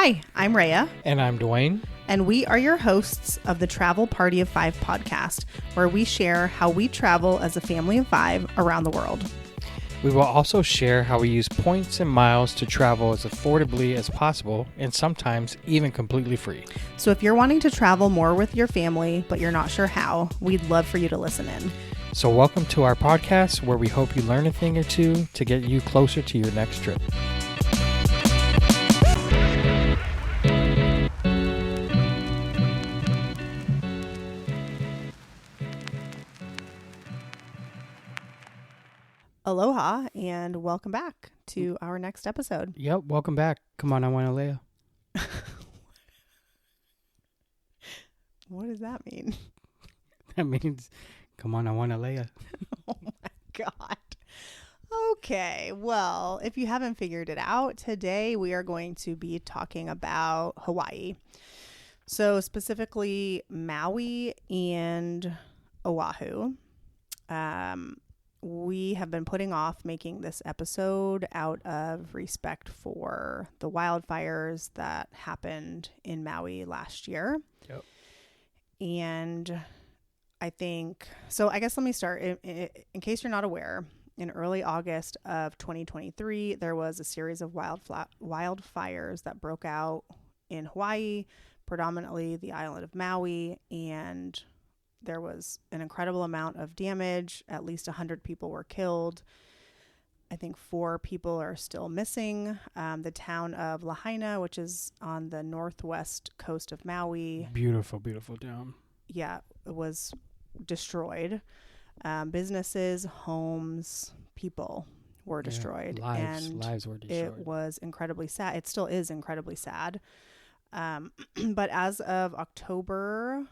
Hi, I'm Rhea. And I'm Dwayne. And we are your hosts of the Travel Party of Five podcast, where we share how we travel as a family of five around the world. We will also share how we use points and miles to travel as affordably as possible and sometimes even completely free. So if you're wanting to travel more with your family, but you're not sure how, we'd love for you to listen in. So welcome to our podcast, where we hope you learn a thing or two to get you closer to your next trip. Aloha and welcome back to our next episode. Yep, welcome back. Come on, I want to lay. What does that mean? That means, come on, I want to lay. Oh my God. Okay, well, if you haven't figured it out, today we are going to be talking about Hawaii. So specifically Maui and Oahu. We have been putting off making this episode out of respect for the wildfires that happened in Maui last year. Yep. And I guess let me start. In case you're not aware, in early August of 2023, there was a series of wildfires that broke out in Hawaii, predominantly the island of Maui, and there was an incredible amount of damage. At least 100 people were killed. I think 4 people are still missing. The town of Lahaina, which is on the northwest coast of Maui. Beautiful, beautiful town. Yeah, it was destroyed. Businesses, homes, people were destroyed. Lives were destroyed. It was incredibly sad. It still is incredibly sad. But as of October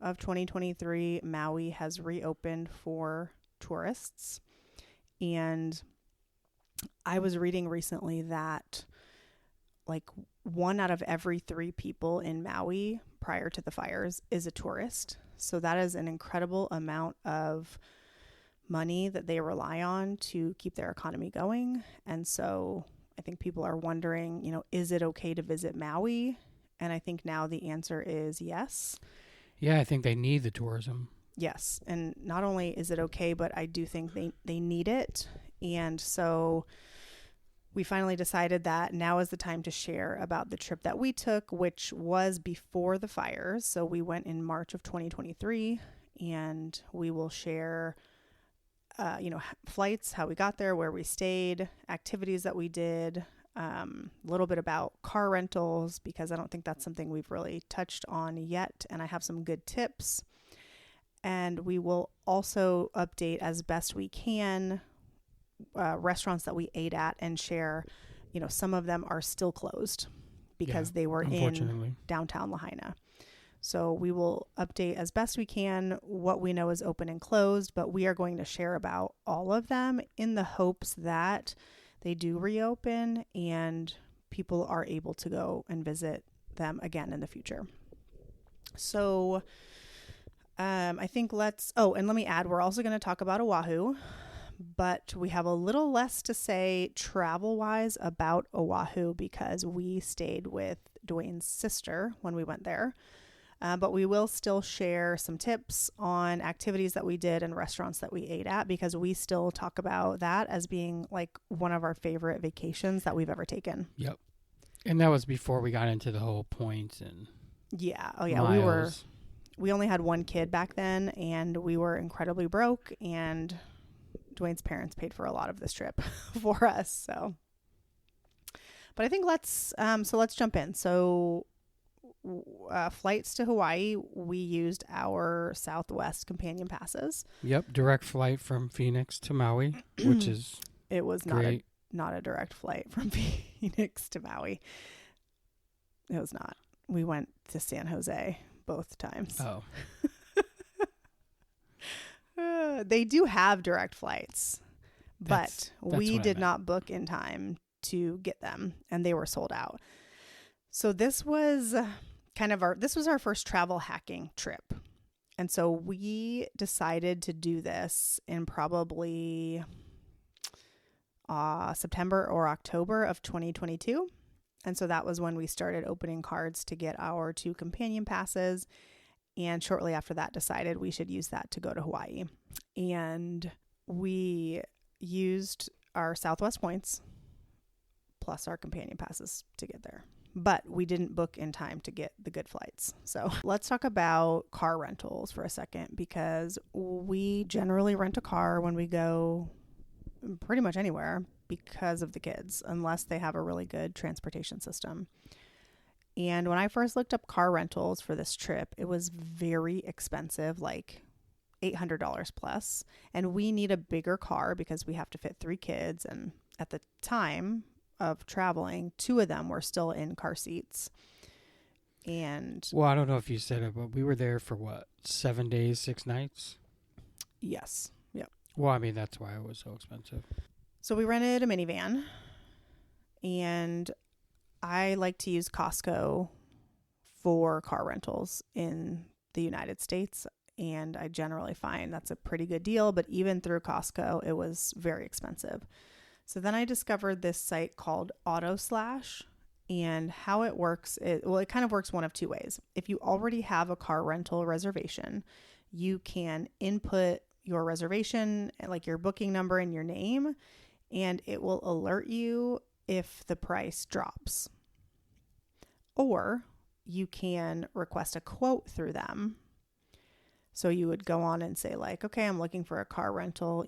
of 2023, Maui has reopened for tourists. And I was reading recently that like 1 out of every 3 people in Maui prior to the fires is a tourist. So that is an incredible amount of money that they rely on to keep their economy going. And so I think people are wondering, is it okay to visit Maui? And I think now the answer is yes. Yeah, I think they need the tourism. Yes. And not only is it okay, but I do think they need it. And so we finally decided that now is the time to share about the trip that we took, which was before the fires. So we went in March of 2023, and we will share, flights, how we got there, where we stayed, activities that we did, a little bit about car rentals, because I don't think that's something we've really touched on yet. And I have some good tips. And we will also update as best we can restaurants that we ate at and share, some of them are still closed because they were in downtown Lahaina. So we will update as best we can what we know is open and closed, but we are going to share about all of them in the hopes that they do reopen and people are able to go and visit them again in the future. So I think and let me add, we're also going to talk about Oahu, but we have a little less to say travel-wise about Oahu because we stayed with Dwayne's sister when we went there. But we will still share some tips on activities that we did and restaurants that we ate at, because we still talk about that as being like one of our favorite vacations that we've ever taken. Yep. And that was before we got into the whole points and miles. We only had 1 kid back then, and we were incredibly broke, and Dwayne's parents paid for a lot of this trip for us. So, but I think let's jump in. So, flights to Hawaii, we used our Southwest companion passes. Yep, direct flight from Phoenix to Maui, which is it was great. not a direct flight from Phoenix to Maui. It was not. We went to San Jose both times. Oh. They do have direct flights, but we did not book in time to get them, and they were sold out. So this was our first travel hacking trip. And so we decided to do this in probably September or October of 2022. And so that was when we started opening cards to get our 2 companion passes. And shortly after that, decided we should use that to go to Hawaii. And we used our Southwest points plus our companion passes to get there. But we didn't book in time to get the good flights. So let's talk about car rentals for a second, because we generally rent a car when we go pretty much anywhere because of the kids, unless they have a really good transportation system. And when I first looked up car rentals for this trip, it was very expensive, like $800 plus. And we need a bigger car because we have to fit 3 kids. And at the time of traveling, 2 of them were still in car seats. And Well, I don't know if you said it, but we were there for what, 7 days, 6 nights? yes, yep. Well, I mean, that's why it was so expensive. So we rented a minivan, and I like to use Costco for car rentals in the United States. And I generally find that's a pretty good deal, but even through Costco, it was very expensive. So then I discovered this site called AutoSlash, and how it works it kind of works one of 2 ways. If you already have a car rental reservation, you can input your reservation, like your booking number and your name, and it will alert you if the price drops. Or you can request a quote through them. So you would go on and say like, okay, I'm looking for a car rental,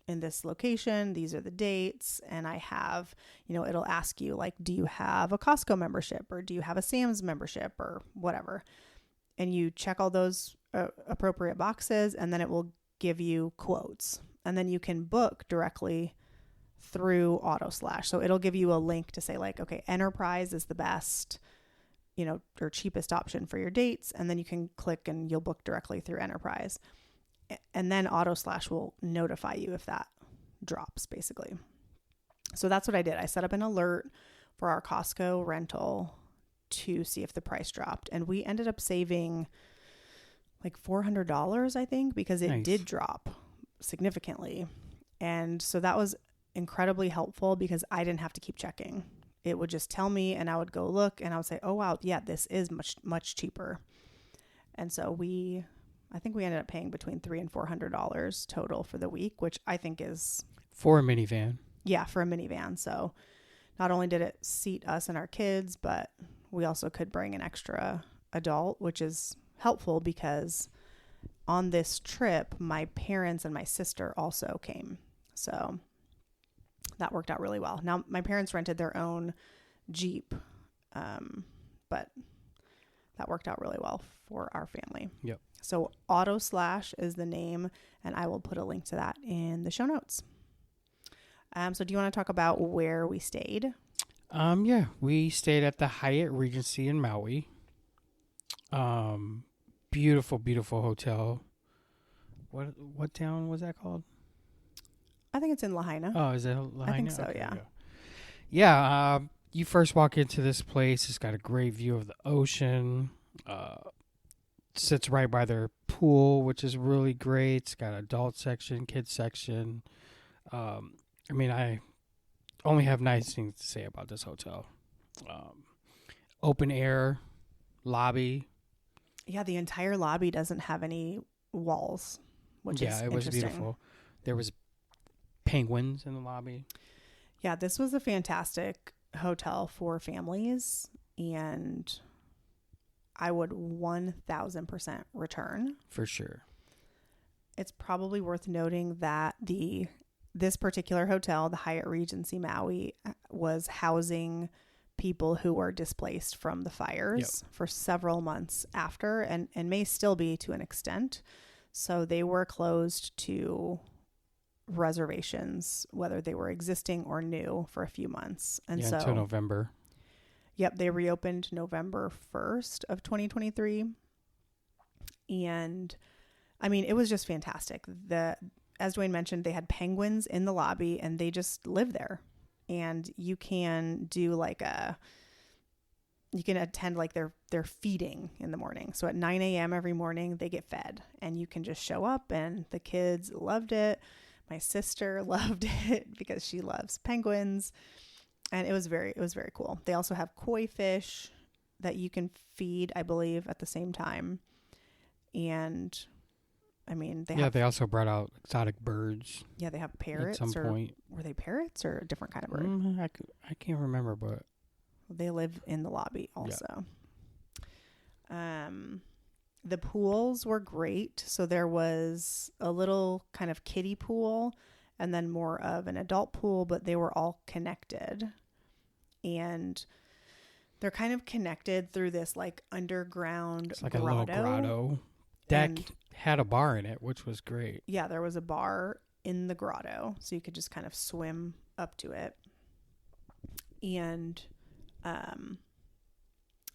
in this location. These are the dates. And I have, it'll ask you like, do you have a Costco membership, or do you have a Sam's membership, or whatever? And you check all those appropriate boxes, and then it will give you quotes. And then you can book directly through AutoSlash. So it'll give you a link to say like, okay, Enterprise is the best, or cheapest option for your dates. And then you can click and you'll book directly through Enterprise. And then AutoSlash will notify you if that drops, basically. So that's what I did. I set up an alert for our Costco rental to see if the price dropped. And we ended up saving like $400, I think, because it did drop significantly. And so that was incredibly helpful because I didn't have to keep checking. It would just tell me, and I would go look, and I would say, oh, wow, yeah, this is much, much cheaper. And so I think we ended up paying between $300 and $400 total for the week, which I think is... For a minivan. Yeah, for a minivan. So not only did it seat us and our kids, but we also could bring an extra adult, which is helpful because on this trip, my parents and my sister also came. So that worked out really well. Now, my parents rented their own Jeep, but that worked out really well for our family. Yep. So AutoSlash is the name, and I will put a link to that in the show notes. So do you want to talk about where we stayed? Yeah, we stayed at the Hyatt Regency in Maui. Beautiful, beautiful hotel. What town was that called? I think it's in Lahaina. Oh, is it Lahaina? I think so, okay, yeah. Yeah, you first walk into this place. It's got a great view of the ocean. Sits right by their pool, which is really great. It's got adult section, kids section. I only have nice things to say about this hotel. Open air lobby. Yeah, the entire lobby doesn't have any walls, which is it was interesting. beautiful. There was penguins in the lobby. Yeah, this was a fantastic hotel for families, and I would 1,000% return. For sure. It's probably worth noting that this particular hotel, the Hyatt Regency Maui, was housing people who were displaced from the fires for several months after, and may still be to an extent. So they were closed to reservations, whether they were existing or new, for a few months. And so until November. Yep, they reopened November 1st of 2023. And it was just fantastic. As Dwayne mentioned, they had penguins in the lobby, and they just live there. And you can do you can attend their feeding in the morning. So at 9 a.m. every morning they get fed, and you can just show up, and the kids loved it. My sister loved it because she loves penguins. And it was very cool. They also have koi fish that you can feed, I believe, at the same time. And I mean, they also brought out exotic birds. Yeah, they have parrots. At some point. Were they parrots or a different kind of bird? I can't remember, but they live in the lobby also. Yeah. The pools were great. So there was a little kind of kiddie pool and then more of an adult pool, but they were all connected. And they're kind of connected through this like underground it's like grotto. A little grotto that had a bar in it, which was great. Yeah, there was a bar in the grotto, so you could just kind of swim up to it. And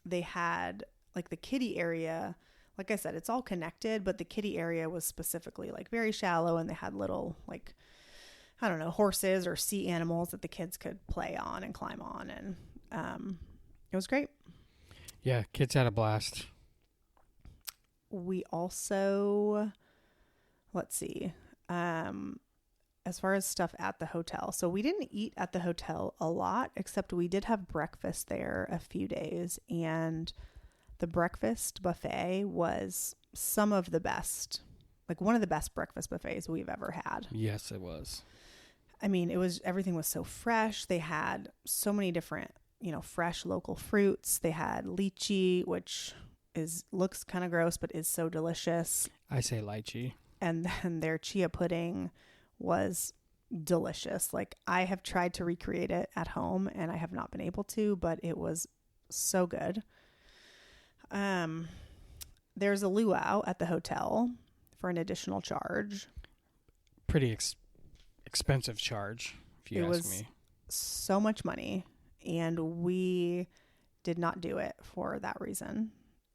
they had like the kiddie area. Like I said, it's all connected, but the kiddie area was specifically like very shallow, and they had little like, I don't know, horses or sea animals that the kids could play on and climb on. And it was great. Yeah, kids had a blast. We also, let's see, as far as stuff at the hotel. So we didn't eat at the hotel a lot, except we did have breakfast there a few days. And the breakfast buffet was some of the best, like one of the best breakfast buffets we've ever had. Yes, it was. I mean, everything was so fresh. They had so many different, fresh local fruits. They had lychee, which looks kind of gross, but is so delicious. I say lychee. And then their chia pudding was delicious. Like, I have tried to recreate it at home and I have not been able to, but it was so good. There's a luau at the hotel for an additional charge. Pretty expensive charge, if you ask me. So much money, and we did not do it for that reason.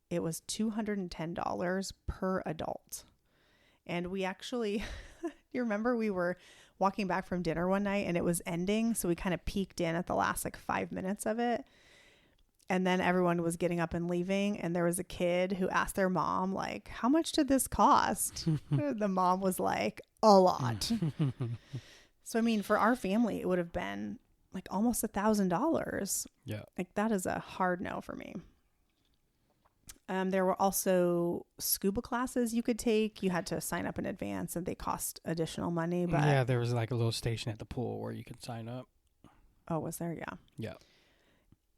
It was $210 per adult. And we actually, you remember we were walking back from dinner one night and it was ending. So we kind of peeked in at the last like 5 minutes of it. And then everyone was getting up and leaving. And there was a kid who asked their mom, like, how much did this cost? The mom was like, a lot. So, I mean, for our family, it would have been like almost $1,000. Yeah. Like, that is a hard no for me. There were also scuba classes you could take. You had to sign up in advance and they cost additional money. But yeah, there was like a little station at the pool where you could sign up. Oh, was there? Yeah. Yeah.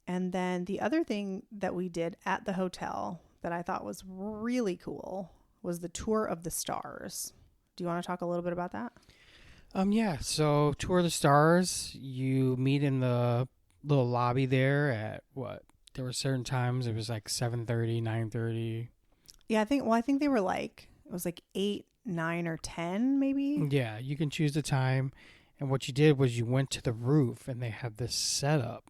And then the other thing that we did at the hotel that I thought was really cool was the tour of the stars. Do you want to talk a little bit about that? Yeah. So tour of the stars, you meet in the little lobby there at what? There were certain times it was like 7:30, 9:30. Yeah, I think they were like, it was like 8, 9, or 10 maybe. Yeah, you can choose the time. And what you did was you went to the roof and they had this setup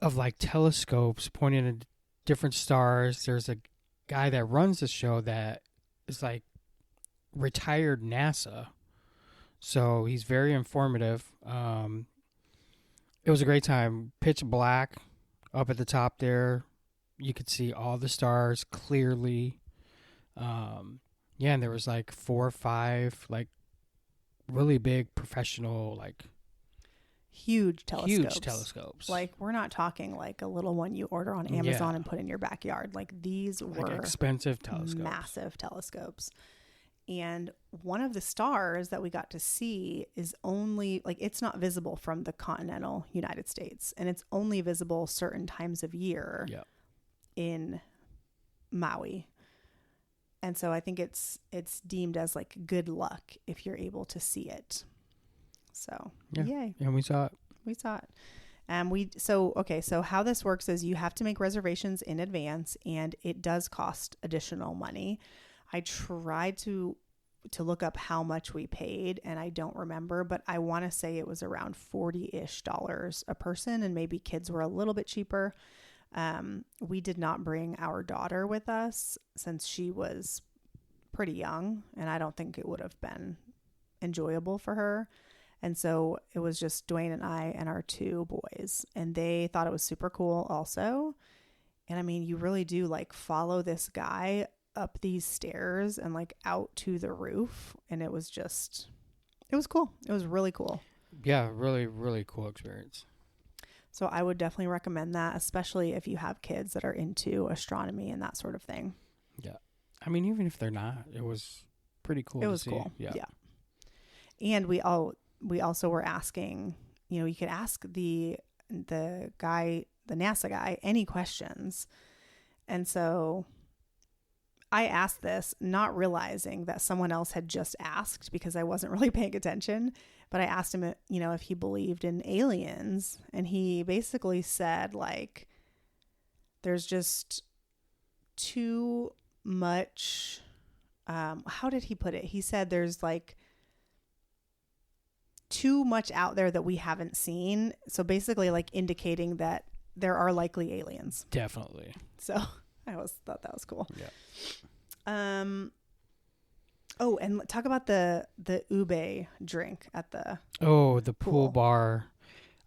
of like telescopes pointing at different stars. There's a guy that runs the show that is like retired NASA. So he's very informative. It was a great time. Pitch black. Up at the top there, you could see all the stars clearly. And there was like 4 or 5 like really big professional, like huge telescopes. Huge telescopes. Like, we're not talking like a little one you order on Amazon and put in your backyard. Like, these were like expensive telescopes. Massive telescopes. And one of the stars that we got to see is only, like, it's not visible from the continental United States. And it's only visible certain times of year in Maui. And so I think it's deemed as, like, good luck if you're able to see it. So, yay. And we saw it. We saw it. So how this works is you have to make reservations in advance, and it does cost additional money. I tried to look up how much we paid, and I don't remember, but I want to say it was around $40-ish a person, and maybe kids were a little bit cheaper. We did not bring our daughter with us since she was pretty young, and I don't think it would have been enjoyable for her. And so it was just Dwayne and I and our 2 boys, and they thought it was super cool also. And I mean, you really do like follow this guy up these stairs and like out to the roof, and it was cool. It was really cool. yeah, really, really cool experience. So I would definitely recommend that, especially if you have kids that are into astronomy and that sort of thing. Yeah. I mean, even if they're not, it was pretty cool It to was see. cool. Yeah. Yeah. And we also were asking, you could ask the NASA guy, any questions. And so I asked this not realizing that someone else had just asked because I wasn't really paying attention. But I asked him, if he believed in aliens. And he basically said, like, there's just too much. How did he put it? He said there's like too much out there that we haven't seen. So basically, like, indicating that there are likely aliens. Definitely. So I always thought that was cool. Yeah. Oh, and talk about the ube drink at the the pool bar.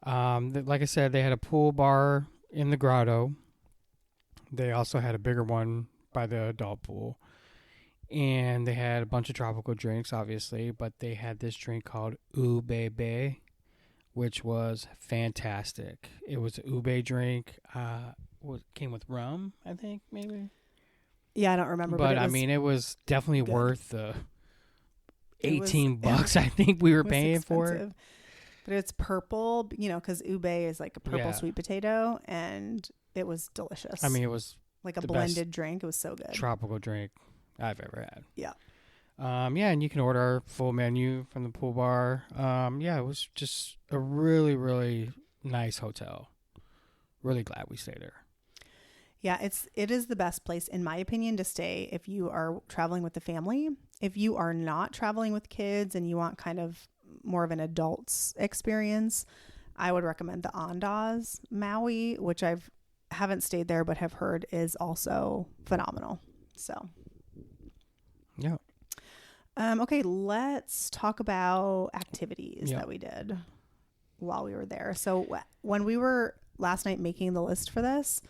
Like I said, they had a pool bar in the grotto. They also had a bigger one by the adult pool. And they had a bunch of tropical drinks, obviously, but they had this drink called ube, which was fantastic. It was an ube drink. Came with rum, I think, maybe. Yeah, I don't remember. But I mean, it was definitely good. worth the $18 I think we were paying for it. But it's purple, because ube is like a purple sweet potato, and it was delicious. I mean, it was like a blended drink. It was so good. Tropical drink I've ever had. Yeah. Yeah, and you can order our full menu from the pool bar. Yeah, it was just a really, really nice hotel. Really glad we stayed there. Yeah, it is the best place, in my opinion, to stay if you are traveling with the family. If you are not traveling with kids and you want kind of more of an adult's experience, I would recommend the Andaz Maui, which haven't stayed there but have heard is also phenomenal. So, yeah. Okay, let's talk about activities that we did while we were there. So when we were last night making the list for this,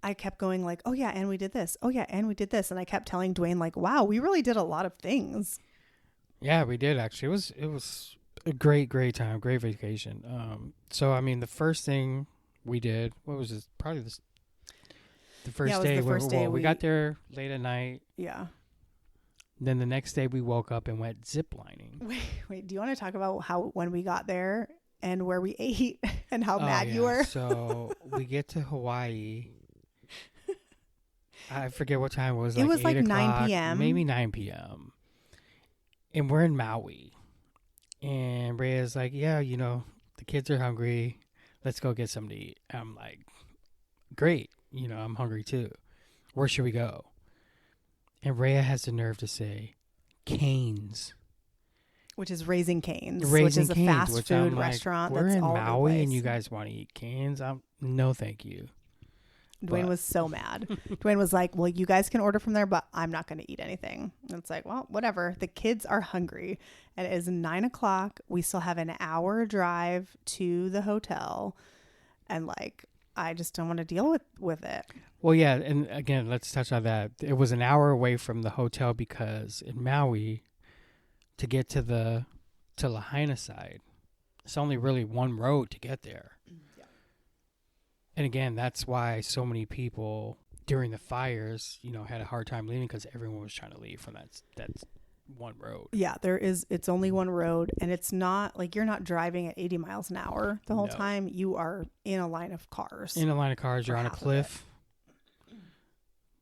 I kept going like, oh yeah, and we did this. Oh yeah, and we did this. And I kept telling Dwayne like, wow, we really did a lot of things. Yeah, we did actually. It was a great time, great vacation. So I mean, the first thing we did, what was this? Probably the first day. We got there late at night. Yeah. Then the next day we woke up and went zip lining. Wait, do you want to talk about when we got there and where we ate and how mad you were? So we get to Hawaii. I forget what time it was. It was like 9 p.m. Maybe 9 p.m. And we're in Maui. And Rhea's like, yeah, the kids are hungry. Let's go get something to eat. I'm like, great. I'm hungry too. Where should we go? And Rhea has the nerve to say, Cane's. Which is Raising Cane's, which is a fast food restaurant. We're that's in all Maui and you guys want to eat Cane's? No, thank you. Dwayne was so mad. Dwayne was like, well, you guys can order from there, but I'm not going to eat anything. And it's like, well, whatever. The kids are hungry. And it is 9:00. We still have an hour drive to the hotel. And like, I just don't want to deal with it. Well, yeah. And again, let's touch on that. It was an hour away from the hotel because in Maui, to get to Lahaina side, it's only really one road to get there. And again, that's why so many people during the fires, had a hard time leaving because everyone was trying to leave from that one road. Yeah, it's only one road, and it's not like you're not driving at 80 miles an hour the whole time. You are in a line of cars. You're on a cliff,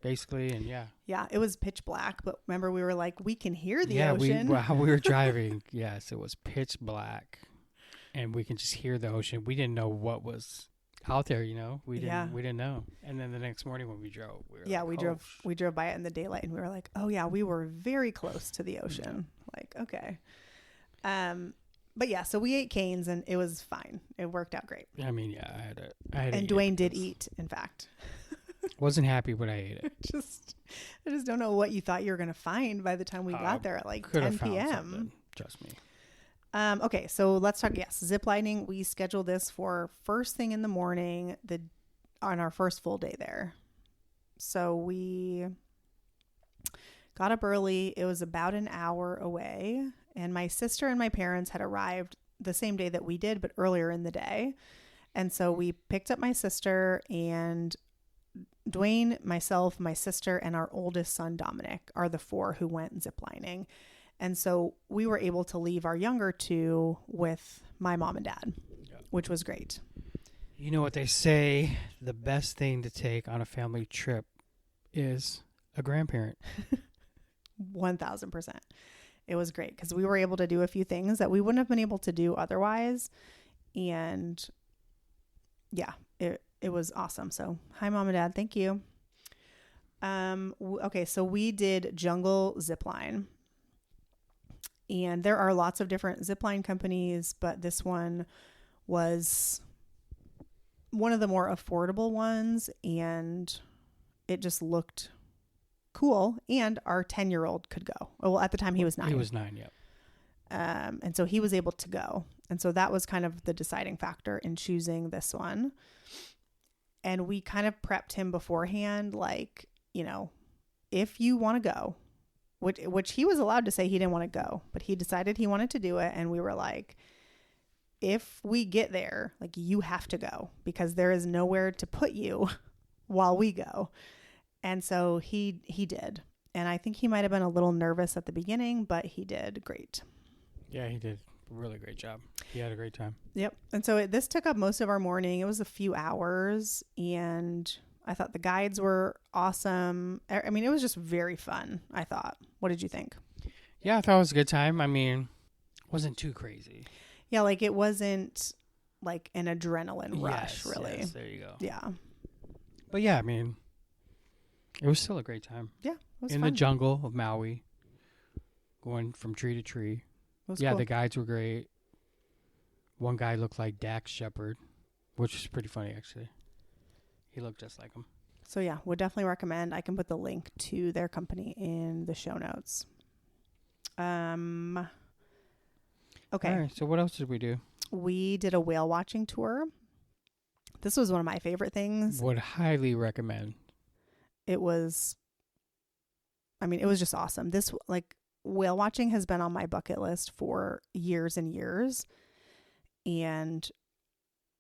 basically, and yeah. Yeah, it was pitch black, but remember we were like, we can hear the ocean. While we were driving, yes, it was pitch black, and we can just hear the ocean. We didn't know what was out there, we didn't know. And then the next morning when we drove, we drove by it in the daylight, and we were like, oh yeah, we were very close to the ocean. Like, okay. But yeah, so we ate Cane's and it was fine. It worked out great. I mean, yeah, I had and Dwayne did eat, in fact. Wasn't happy, but I ate it. I just don't know what you thought you were going to find by the time we got there at like 10 p.m. Trust me. Okay, so let's talk. Yes, zip lining. We scheduled this for first thing in the morning on our first full day there. So we got up early. It was about an hour away. And my sister and my parents had arrived the same day that we did, but earlier in the day. And so we picked up my sister, and Dwayne, myself, my sister, and our oldest son, Dominic, are the 4 who went ziplining. And so we were able to leave our younger 2 with my mom and dad, which was great. You know what they say, the best thing to take on a family trip is a grandparent. 1000%. It was great because we were able to do a few things that we wouldn't have been able to do otherwise. And yeah, it was awesome. So hi, Mom and Dad. Thank you. Okay. So we did jungle zipline, and there are lots of different zipline companies, but this one was one of the more affordable ones, and it just looked cool. And our 10-year-old could go. Well, at the time he was 9. He was 9, yep. And so he was able to go. And so that was kind of the deciding factor in choosing this one. And we kind of prepped him beforehand, like, you know, if you want to go, which he was allowed to say he didn't want to go, but he decided he wanted to do it. And we were like, if we get there, like, you have to go because there is nowhere to put you while we go. And so he did. And I think he might have been a little nervous at the beginning, but he did great. Yeah, he did a really great job. He had a great time. Yep. And so this took up most of our morning. It was a few hours, and I thought the guides were awesome. I mean, it was just very fun, I thought. What did you think? Yeah, I thought it was a good time. I mean, it wasn't too crazy. Yeah, like it wasn't like an adrenaline rush, really. Yes, there you go. Yeah. But yeah, I mean, it was still a great time. Yeah, it was in fun. the jungle of Maui, going from tree to tree. Yeah, cool. The guides were great. One guy looked like Dax Shepard, which was pretty funny, actually. He looked just like him. So yeah, would definitely recommend. I can put the link to their company in the show notes. Okay. All right, so what else did we do? We did a whale watching tour. This was one of my favorite things. Would highly recommend. It was just awesome. This, like, whale watching has been on my bucket list for years and years. And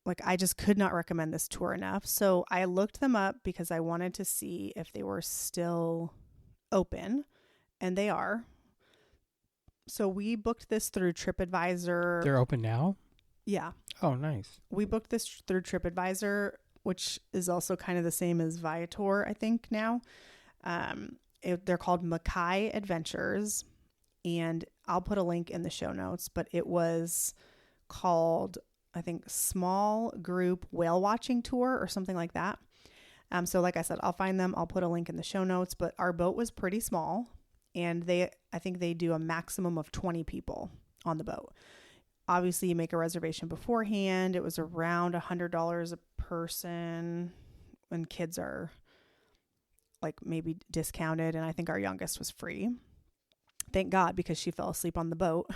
like, I just could not recommend this tour enough. So I looked them up because I wanted to see if they were still open, and they are. So we booked this through TripAdvisor. They're open now? Yeah. Oh, nice. We booked this through TripAdvisor, which is also kind of the same as Viator, I think, now. They're called Makai Adventures, and I'll put a link in the show notes, but it was called, I think, Small Group Whale Watching Tour or something like that. So like I said, I'll find them. I'll put a link in the show notes, but our boat was pretty small, and I think they do a maximum of 20 people on the boat. Obviously, you make a reservation beforehand. It was around $100 a person, and kids are like maybe discounted, and I think our youngest was free. Thank God, because she fell asleep on the boat.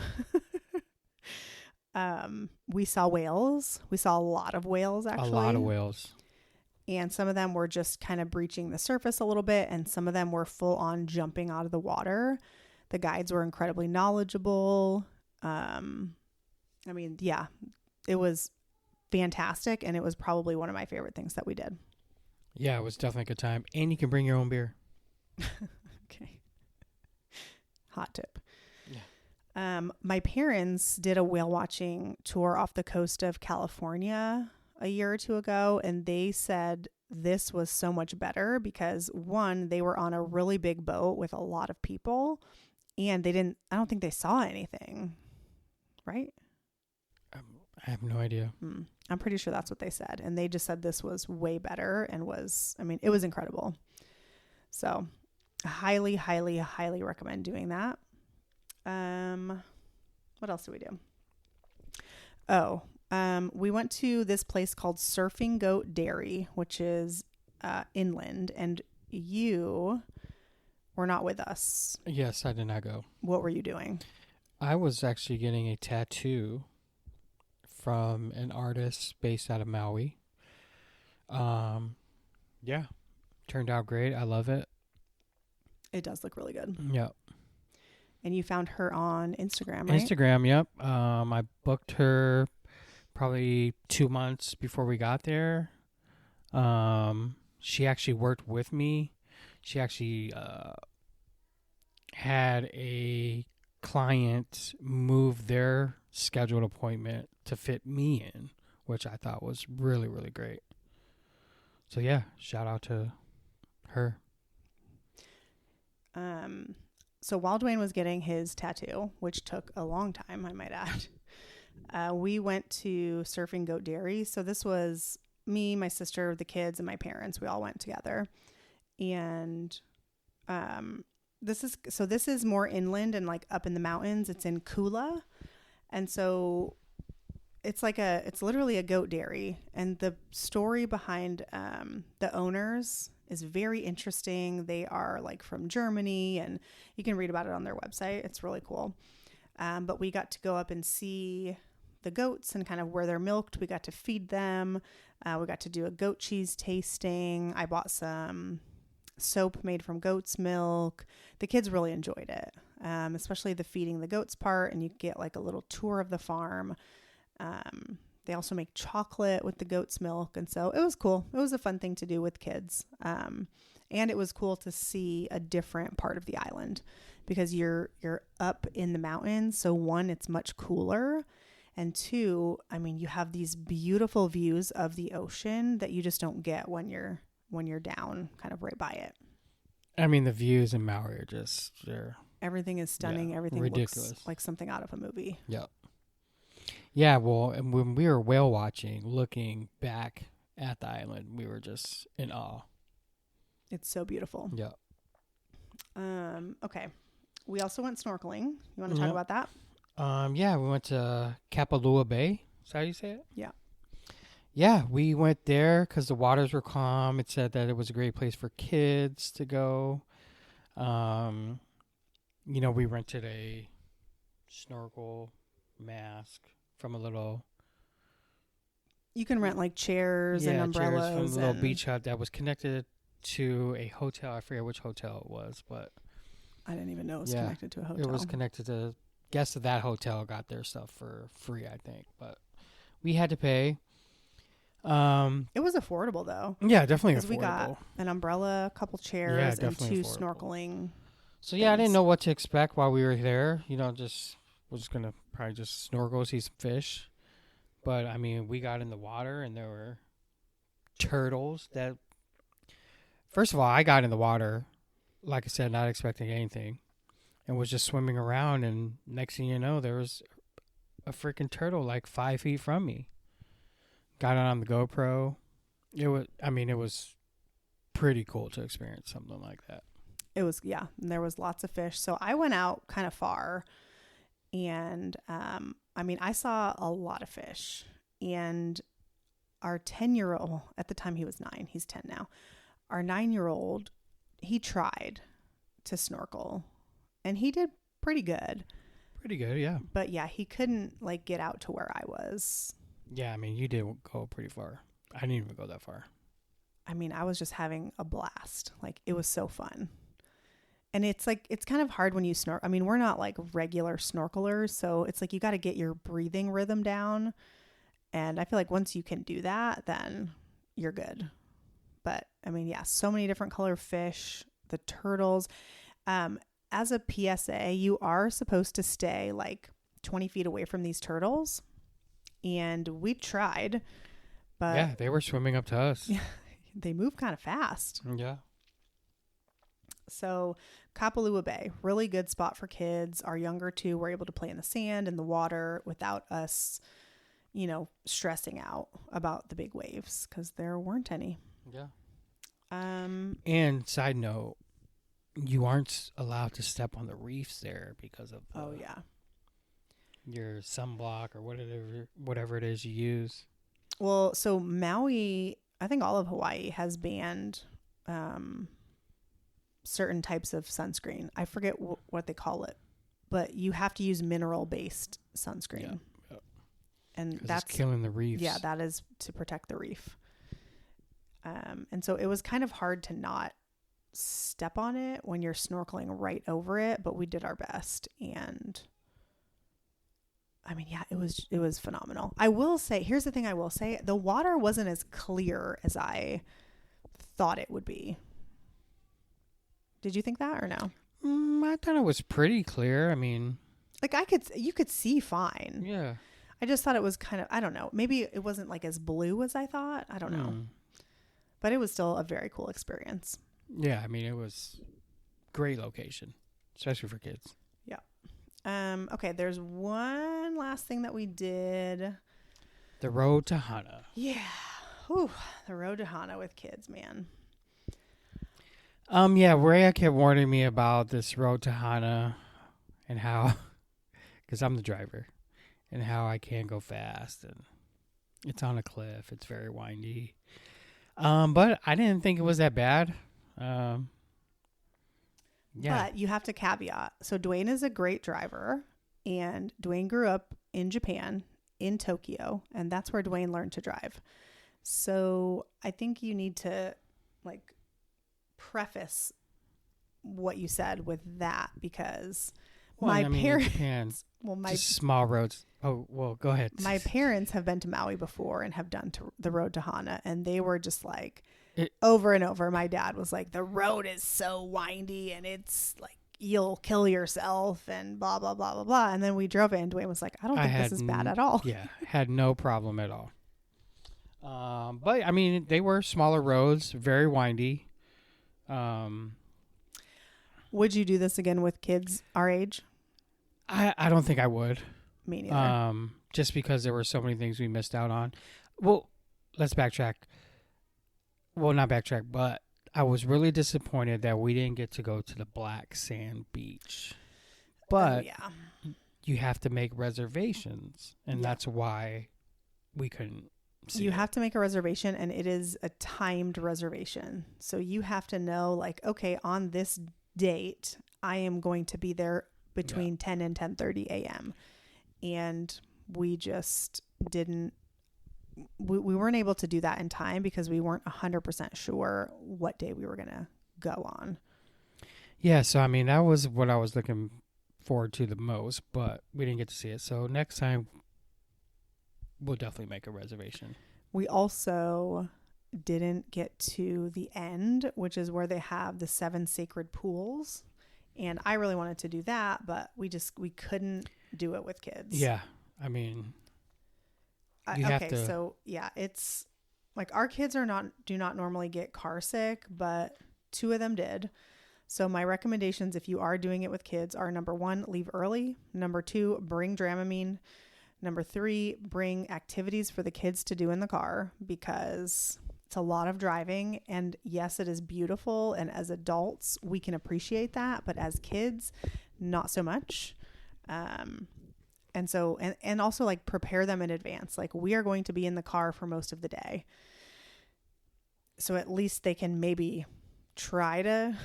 We saw whales. We saw a lot of whales, actually. A lot of whales. And some of them were just kind of breaching the surface a little bit, and some of them were full on jumping out of the water. The guides were incredibly knowledgeable. I mean, yeah, it was fantastic, and it was probably one of my favorite things that we did. Yeah, it was definitely a good time. And you can bring your own beer. Okay. Hot tip. Yeah. My parents did a whale watching tour off the coast of California a year or two ago, and they said this was so much better because, one, they were on a really big boat with a lot of people, and I don't think they saw anything, right? I have no idea. I'm pretty sure that's what they said. And they just said this was way better and it was incredible. So highly, highly, highly recommend doing that. What else did we do? We went to this place called Surfing Goat Dairy, which is inland, and you were not with us. Yes, I did not go. What were you doing? I was actually getting a tattoo from an artist based out of Maui. Yeah, turned out great. I love it. It does look really good. Yeah. And you found her on Instagram, right? Instagram, yep. I booked her probably 2 months before we got there. She actually worked with me. She actually had a client move their scheduled appointment to fit me in, which I thought was really, really great. So yeah, shout out to her. So while Dwayne was getting his tattoo, which took a long time, I might add, we went to Surfing Goat Dairy. So this was me, my sister, the kids, and my parents. We all went together. And this is more inland and like up in the mountains. It's in Kula. And so it's literally a goat dairy. And the story behind the owners is very interesting. They are like from Germany, and you can read about it on their website. It's really cool. But we got to go up and see the goats and kind of where they're milked. We got to feed them. We got to do a goat cheese tasting. I bought some soap made from goat's milk. The kids really enjoyed it, especially the feeding the goats part, and you get like a little tour of the farm. They also make chocolate with the goat's milk. And so it was cool. It was a fun thing to do with kids. And it was cool to see a different part of the island because you're up in the mountains. So one, it's much cooler. And two, I mean, you have these beautiful views of the ocean that you just don't get when you're down kind of right by it. I mean, the views in Maui are just, everything is stunning. Everything ridiculous. Looks like something out of a movie. Yep. Yeah, well, and when we were whale watching, looking back at the island, we were just in awe. It's so beautiful. Yeah. Okay. We also went snorkeling. You want to talk about that? Yeah, we went to Kapalua Bay. Is that how you say it? Yeah. Yeah, we went there because the waters were calm. It said that it was a great place for kids to go. We rented a snorkel mask from a little... You can rent like chairs and umbrellas. Chairs from a little beach hut that was connected to a hotel. I forget which hotel it was, but... I didn't even know it was connected to a hotel. It was connected to... Guests of that hotel got their stuff for free, I think. But we had to pay. It was affordable, though. Yeah, definitely affordable. We got an umbrella, a couple chairs, and 2 snorkeling. So, yeah, I didn't know what to expect while we were there. We're just going to probably just snorkel, see some fish. But, I mean, we got in the water, and there were turtles that... First of all, I got in the water, like I said, not expecting anything. And was just swimming around, and next thing you know, there was a freaking turtle like 5 feet from me. Got it on the GoPro. It was pretty cool to experience something like that. It was, yeah. And there was lots of fish. So I went out kind of far, and I saw a lot of fish. And our 10-year-old, at the time he was 9, he's 10 now. Our 9-year-old, he tried to snorkel. And he did pretty good. Pretty good, yeah. But yeah, he couldn't like get out to where I was. Yeah, I mean, you did go pretty far. I didn't even go that far. I mean, I was just having a blast. Like, it was so fun. And it's like, it's kind of hard when you snorkel. I mean, we're not like regular snorkelers. So it's like, you got to get your breathing rhythm down. And I feel like once you can do that, then you're good. But I mean, yeah, so many different color fish, the turtles. As a PSA, you are supposed to stay like 20 feet away from these turtles. And we tried, but... Yeah, they were swimming up to us. They move kind of fast. Yeah. So Kapalua Bay, really good spot for kids. Our younger 2 were able to play in the sand and the water without us, stressing out about the big waves because there weren't any. Yeah. And side note, you aren't allowed to step on the reefs there because of your sunblock or whatever it is you use. Well, so Maui, I think all of Hawaii has banned certain types of sunscreen. I forget what they call it, but you have to use mineral-based sunscreen. Yeah. And that's killing the reefs. Yeah, that is to protect the reef. And so it was kind of hard to not step on it when you're snorkeling right over it, but we did our best. And I mean, yeah, it was phenomenal. I will say, here's the thing I will say, the water wasn't as clear as I thought it would be. Did you think that or no? I thought it was pretty clear. I mean, like you could see fine. Yeah. I just thought it was kind of, I don't know. Maybe it wasn't like as blue as I thought. I don't know. But it was still a very cool experience. Yeah. I mean, it was great location, especially for kids. Yeah. Okay. There's one last thing that we did. The road to Hana. Yeah. Whew, the road to Hana with kids, man. Yeah, Rhea kept warning me about this road to Hana and how, because I'm the driver, and how I can't go fast, and it's on a cliff. It's very windy. But I didn't think it was that bad. Yeah. But you have to caveat. So Dwayne is a great driver, and Dwayne grew up in Japan, in Tokyo, and that's where Dwayne learned to drive. So I think you need to like preface what you said with that, because parents, just small roads. Oh, well, go ahead. My parents have been to Maui before and have done the road to Hana, and they were just like over and over. My dad was like, the road is so windy and it's like you'll kill yourself and blah blah blah blah blah. And then we drove it, and Dwayne was like, I don't think this is bad at all. Yeah, had no problem at all. But I mean, they were smaller roads, very windy. Would you do this again with kids our age? I don't think I would. Me neither. Just because there were so many things we missed out on. Well, let's backtrack. Well, not backtrack, but I was really disappointed that we didn't get to go to the black sand beach. But you have to make reservations, and that's why we couldn't see you it. have to make a reservation, and it is a timed reservation. So you have to know, like, okay, on this date, I am going to be there between 10 and 10:30 a.m. And we just didn't, we weren't able to do that in time because we weren't 100% sure what day we were going to go on. Yeah, so I mean, that was what I was looking forward to the most, but we didn't get to see it. So next time, we'll definitely make a reservation. We also didn't get to the end, which is where they have the 7 sacred pools. And I really wanted to do that, but we couldn't do it with kids. Yeah. I mean, have to. So yeah, it's like our kids do not normally get car sick, but 2 of them did. So my recommendations, if you are doing it with kids, are number 1, leave early. Number 2, bring Dramamine. Number 3, bring activities for the kids to do in the car, because it's a lot of driving. And yes, it is beautiful. And as adults, we can appreciate that. But as kids, not so much. And so, and also like prepare them in advance. Like, we are going to be in the car for most of the day. So at least they can maybe try to,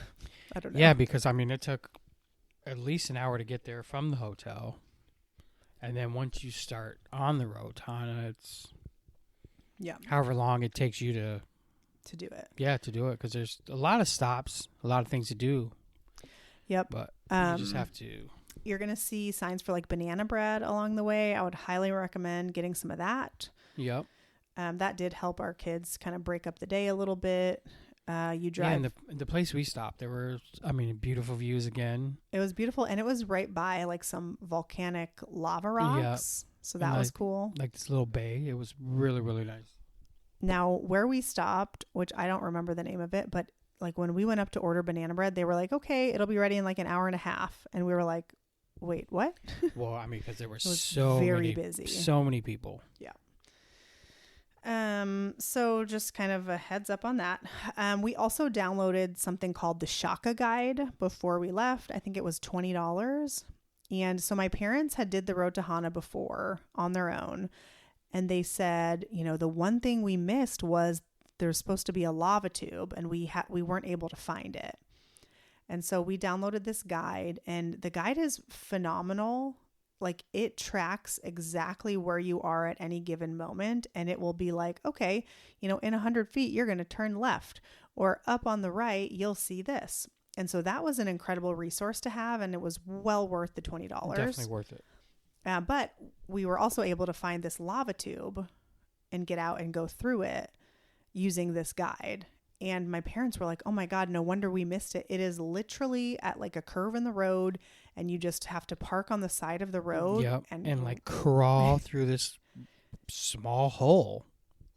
I don't know. Yeah, because I mean, it took at least an hour to get there from the hotel. And then once you start on the road, Hana, it's however long it takes you to do it. Yeah, to do it, because there's a lot of stops, a lot of things to do. Yep. But you just have to. You're going to see signs for like banana bread along the way. I would highly recommend getting some of that. Yep. That did help our kids kind of break up the day a little bit. You drive. Yeah, and the place we stopped, there were, I mean, beautiful views again. It was beautiful, and it was right by like some volcanic lava rocks. Yep. So that was cool. Like this little bay. It was really, really nice. Now, where we stopped, which I don't remember the name of it, but like when we went up to order banana bread, they were like, okay, it'll be ready in like an hour and a half. And we were like, wait, what? Well, I mean, because there were busy. So many people. Yeah. So just kind of a heads up on that. We also downloaded something called the Shaka Guide before we left. I think it was $20. And so my parents had did the road to Hana before on their own. And they said, you know, the one thing we missed was there's supposed to be a lava tube, and we weren't able to find it. And so we downloaded this guide, and the guide is phenomenal. Like, it tracks exactly where you are at any given moment, and it will be like, okay, you know, in 100 feet, you're going to turn left, or up on the right, you'll see this. And so that was an incredible resource to have, and it was well worth the $20. Definitely worth it. But we were also able to find this lava tube and get out and go through it using this guide. And my parents were like, oh my God, no wonder we missed it. It is literally at like a curve in the road, and you just have to park on the side of the road. Yep. And like crawl through this small hole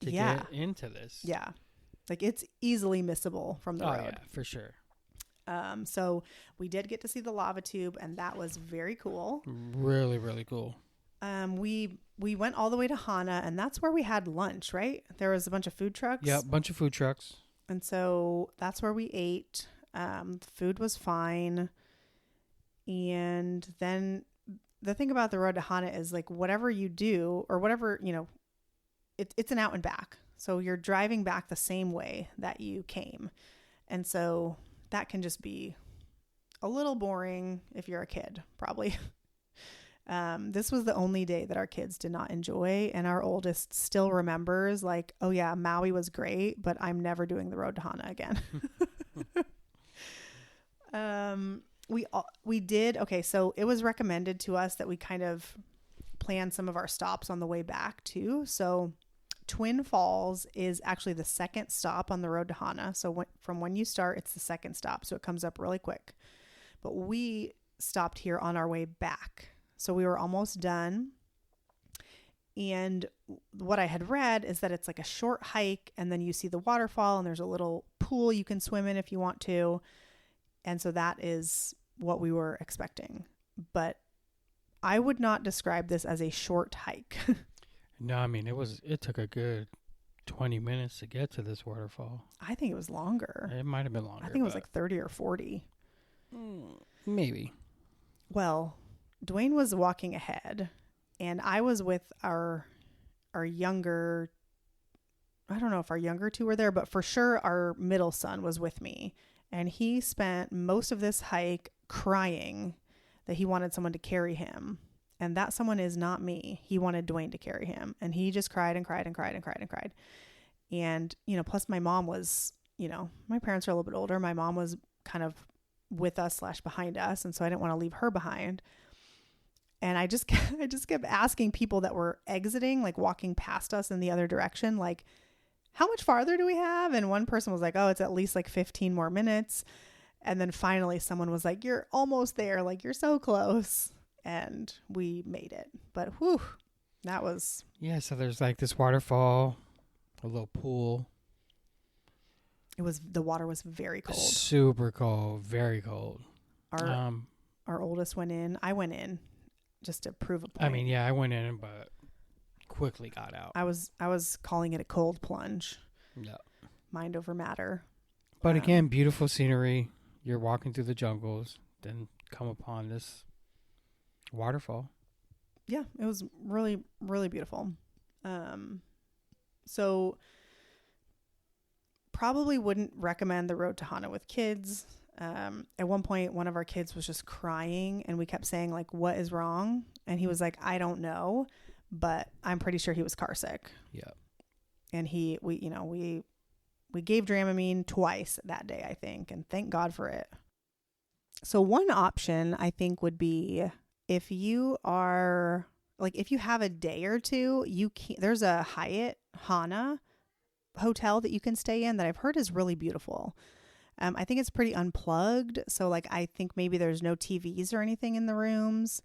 to get into this. Yeah. Like it's easily missable from the road. Yeah, for sure. So we did get to see the lava tube, and that was very cool. Really, really cool. We went all the way to Hana, and that's where we had lunch, right? There was a bunch of food trucks. Yeah, a bunch of food trucks. And so that's where we ate. The food was fine. And then the thing about the road to Hana is like whatever you do or whatever, it's an out and back. So you're driving back the same way that you came. And so that can just be a little boring if you're a kid, probably. This was the only day that our kids did not enjoy, and our oldest still remembers like, oh yeah, Maui was great, but I'm never doing the road to Hana again. We did. Okay. So it was recommended to us that we kind of plan some of our stops on the way back too. So Twin Falls is actually the second stop on the road to Hana. So from when you start, it's the second stop. So it comes up really quick, but we stopped here on our way back. So we were almost done. And what I had read is that it's like a short hike, and then you see the waterfall, and there's a little pool you can swim in if you want to. And so that is what we were expecting. But I would not describe this as a short hike. No, I mean, it took a good 20 minutes to get to this waterfall. I think it was longer. It might have been longer. I think it was like 30 or 40. Maybe. Well, Dwayne was walking ahead, and I was with our younger, I don't know if our younger two were there, but for sure our middle son was with me. And he spent most of this hike crying that he wanted someone to carry him. And that someone is not me. He wanted Dwayne to carry him. And he just cried and cried and cried and cried and cried. And, plus my mom was, my parents are a little bit older. My mom was kind of with us / behind us. And so I didn't want to leave her behind. And I just kept asking people that were exiting, like walking past us in the other direction, like, how much farther do we have? And one person was like, oh, it's at least like 15 more minutes. And then finally someone was like, you're almost there. Like, you're so close. And we made it. But whew, that was. Yeah. So there's like this waterfall, a little pool. The water was very cold. Super cold. Very cold. Our oldest went in. I went in just to prove a point. I mean, yeah, I went in, but quickly got out. I was calling it a cold plunge. Yeah. Mind over matter. But again, beautiful scenery. You're walking through the jungles, then come upon this waterfall. Yeah, it was really, really beautiful. So probably wouldn't recommend the road to Hana with kids. At one point, one of our kids was just crying, and we kept saying like, what is wrong? And he was like, I don't know, but I'm pretty sure he was car sick. Yeah. And we gave Dramamine twice that day, I think, and thank God for it. So one option I think would be if you have a day or two, there's a Hyatt Hana hotel that you can stay in that I've heard is really beautiful. I think it's pretty unplugged. So like, I think maybe there's no TVs or anything in the rooms,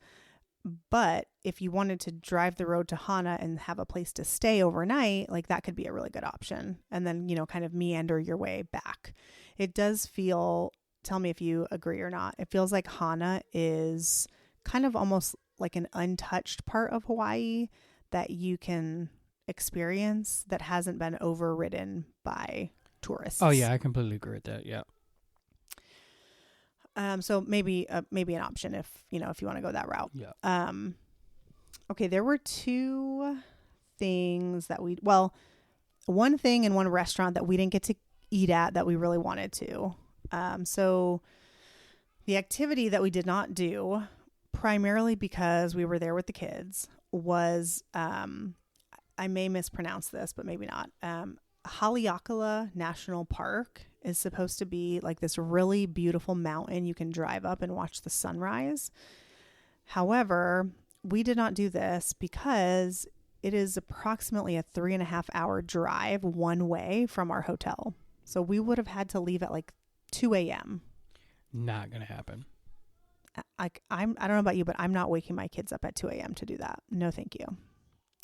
but if you wanted to drive the road to Hana and have a place to stay overnight, like that could be a really good option. And then, kind of meander your way back. It does feel, tell me if you agree or not, it feels like Hana is kind of almost like an untouched part of Hawaii that you can experience that hasn't been overridden by tourists. Oh yeah, I completely agree with that. Yeah. So maybe an option if you want to go that route. Yeah. Okay, there were two things that one thing in one restaurant that we didn't get to eat at that we really wanted to. So the activity that we did not do, primarily because we were there with the kids, was I may mispronounce this, but maybe not. Haleakala National Park is supposed to be like this really beautiful mountain you can drive up and watch the sunrise. However, we did not do this because it is approximately a 3.5 hour drive one way from our hotel. So we would have had to leave at like 2 a.m. Not going to happen. I don't know about you, but I'm not waking my kids up at 2 a.m. to do that. No, thank you.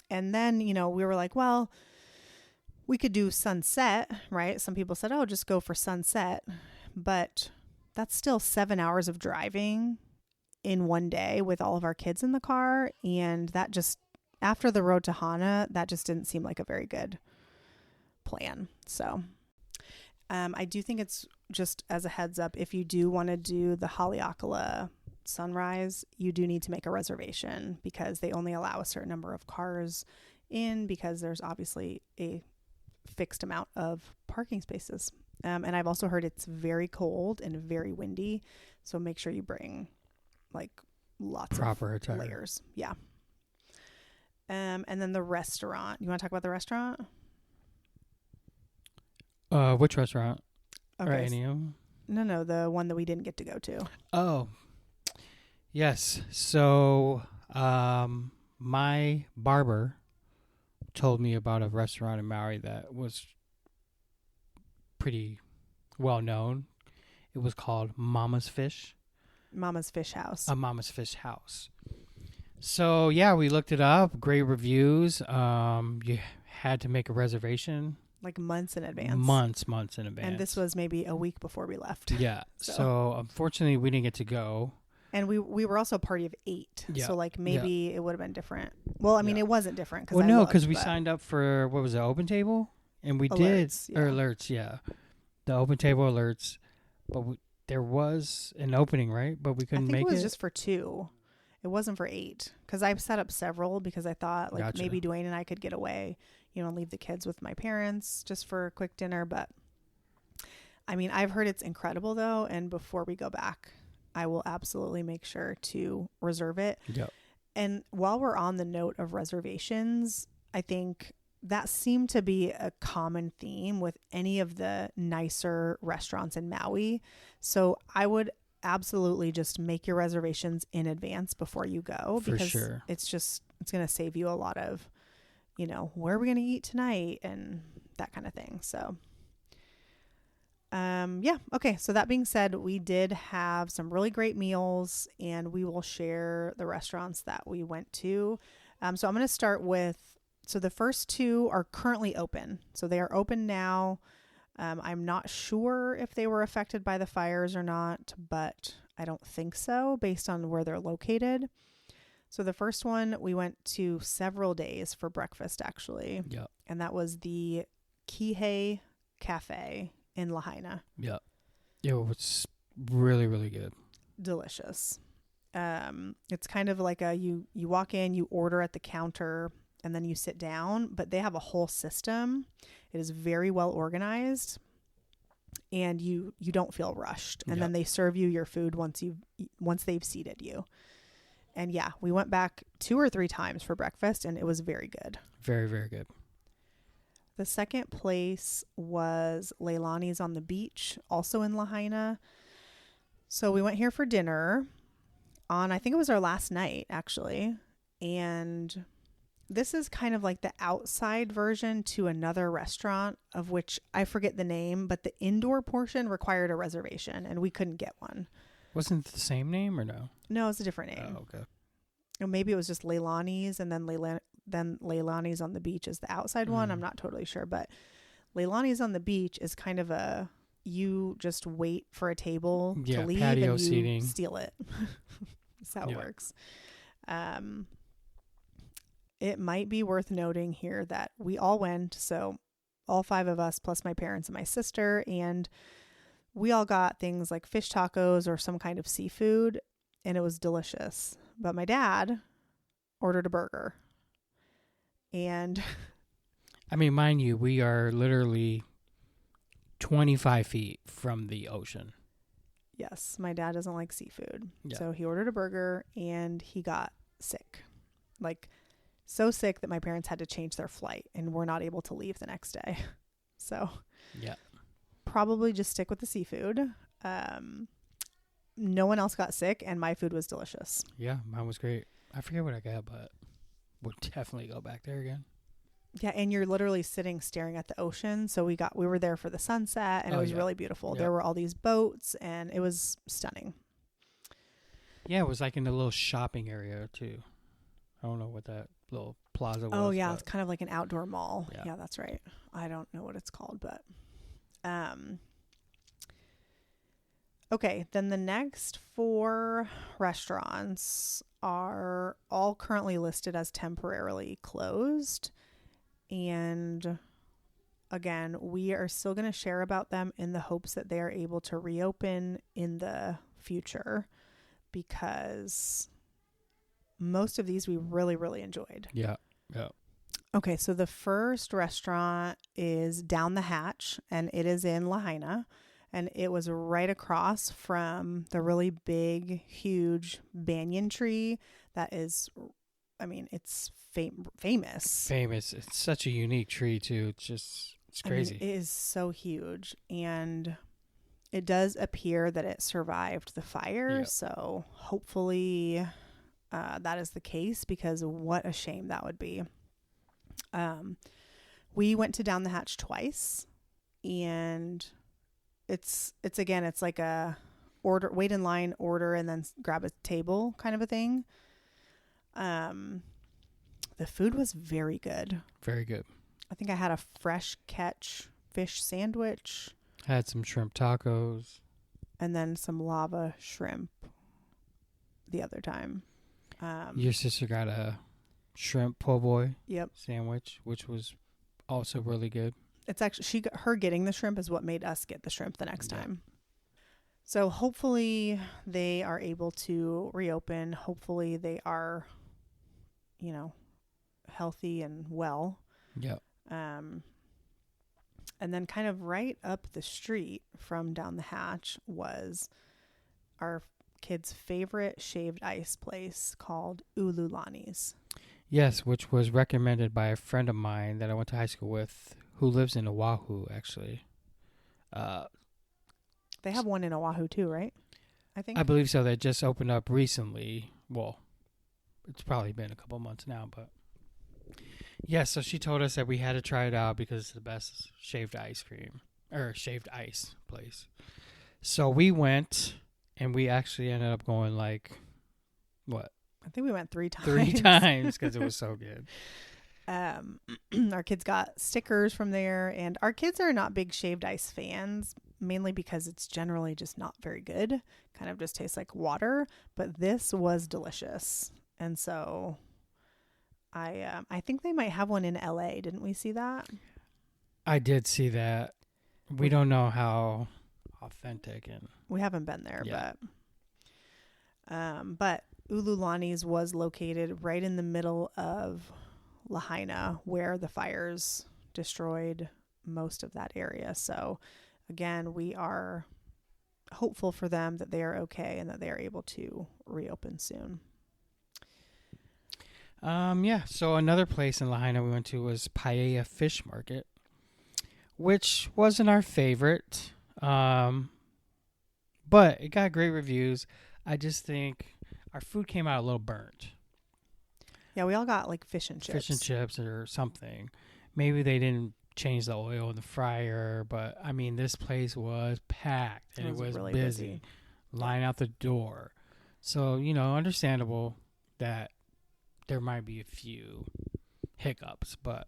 And then, we were like, well, we could do sunset, right? Some people said, oh, just go for sunset. But that's still 7 hours of driving in one day with all of our kids in the car. And that just, after the road to Hana, that just didn't seem like a very good plan. So I do think it's just as a heads up, if you do want to do the Haleakala sunrise, you do need to make a reservation because they only allow a certain number of cars in because there's obviously a fixed amount of parking spaces. And I've also heard it's very cold and very windy. So make sure you bring like lots proper of attire. Layers. Yeah. And then the restaurant. You want to talk about the restaurant? Which restaurant? Okay. Or any of them? No, the one that we didn't get to go to. Oh, yes. So, my barber told me about a restaurant in Maui that was pretty well known. It was called Mama's Fish. Mama's Fish House. Mama's Fish House. So, yeah, we looked it up. Great reviews. You had to make a reservation. Like months in advance. Months in advance. And this was maybe a week before we left. Yeah. So unfortunately, we didn't get to go. And we were also a party of 8. Yeah. So like maybe it would have been different. Well, I mean, it wasn't different. Well, no, because we signed up for, what was it, open table? And we alerts, did. Or alerts, yeah. The open table alerts. But there was an opening, right? But we couldn't make it. I think it was just for 2. It wasn't for 8. Because I've set up several because I thought like maybe Dwayne and I could get away, and leave the kids with my parents just for a quick dinner. But I mean, I've heard it's incredible though. And before we go back, I will absolutely make sure to reserve it. Yep. And while we're on the note of reservations, I think that seemed to be a common theme with any of the nicer restaurants in Maui. So I would absolutely just make your reservations in advance before you go because it's going to save you a lot of, where are we going to eat tonight and that kind of thing. So, yeah. Okay. So that being said, we did have some really great meals and we will share the restaurants that we went to. So I'm going to start with, so the first 2 are currently open. So they are open now. I'm not sure if they were affected by the fires or not, but I don't think so based on where they're located. So the first one, we went to several days for breakfast, actually. Yeah. And that was the Kihei Caffe in Lahaina. Yeah. It was really, really good. Delicious. It's kind of like you walk in, you order at the counter, and then you sit down, but they have a whole system. It is very well organized and you don't feel rushed. And then they serve you your food once they've seated you. And yeah, we went back 2 or 3 times for breakfast and it was very good. Very, very good. The second place was Leilani's on the beach, also in Lahaina. So we went here for dinner on, I think it was our last night actually. And this is kind of like the outside version to another restaurant of which I forget the name, but the indoor portion required a reservation and we couldn't get one. Wasn't it the same name or no? No, it's a different name. Oh, okay. Or maybe it was just Leilani's and then Leilani's on the beach is the outside one. I'm not totally sure, but Leilani's on the beach is kind of you just wait for a table to leave patio and you seating. Steal it. That's how it works. It might be worth noting here that we all went, so all 5 of us plus my parents and my sister, and we all got things like fish tacos or some kind of seafood, and it was delicious. But my dad ordered a burger. And I mean, mind you, we are literally 25 feet from the ocean. Yes, my dad doesn't like seafood. Yeah. So he ordered a burger and he got sick. Like so sick that my parents had to change their flight and were not able to leave the next day. So Yeah. probably just stick with the seafood. No one else got sick, and my food was delicious. Yeah, mine was great. I forget what I got, but we'll definitely go back there again. Yeah, and you're literally sitting staring at the ocean. So we were there for the sunset, and it was really beautiful. Yep. There were all these boats, and it was stunning. Yeah, it was like in a little shopping area too. I don't know what that little plaza was. Oh yeah, it's kind of like an outdoor mall. Yeah. Yeah, that's right. I don't know what it's called, but okay, then the next 4 restaurants are all currently listed as temporarily closed. And again, we are still going to share about them in the hopes that they are able to reopen in the future, because most of these we really, really enjoyed. Yeah. Yeah. Okay, so the first restaurant is Down the Hatch, and it is in Lahaina. And it was right across from the really big, huge banyan tree that is, I mean, it's famous. Famous. It's such a unique tree, too. It's crazy. I mean, it is so huge. And it does appear that it survived the fire. Yeah. So hopefully that is the case, because what a shame that would be. We went to Down the Hatch twice, and it's like a wait in line, order, and then grab a table kind of a thing. The food was very good. Very good. I think I had a fresh catch fish sandwich. Had some shrimp tacos. And then some lava shrimp the other time. Your sister got a shrimp po' boy sandwich, which was also really good. It's actually her getting the shrimp is what made us get the shrimp the next time. So hopefully they are able to reopen. Hopefully they are, healthy and well. Yep. And then kind of right up the street from Down the Hatch was our kids' favorite shaved ice place called Ululani's. Yes, which was recommended by a friend of mine that I went to high school with, who lives in Oahu, actually. They have one in Oahu too, right? I think. I believe so. They just opened up recently. Well, it's probably been a couple months now, but yeah. So she told us that we had to try it out because it's the best shaved ice place. So we went, and we actually ended up going like, what? I think we went 3 times. 3 times because it was so good. Our kids got stickers from there, and our kids are not big shaved ice fans, mainly because it's generally just not very good. Kind of just tastes like water, but this was delicious. And so I think they might have one in LA. Didn't we see that? I did see that. We don't know how authentic, and we haven't been there, but Ululani's was located right in the middle of Lahaina, where the fires destroyed most of that area. So again, we are hopeful for them that they are okay and that they are able to reopen soon. So another place in Lahaina we went to was Paella Fish Market, which wasn't our favorite, but it got great reviews. I just think our food came out a little burnt. Yeah, we all got like fish and chips. Fish and chips or something. Maybe they didn't change the oil in the fryer, but I mean, this place was packed and it was really busy. Line out the door. So, understandable that there might be a few hiccups, but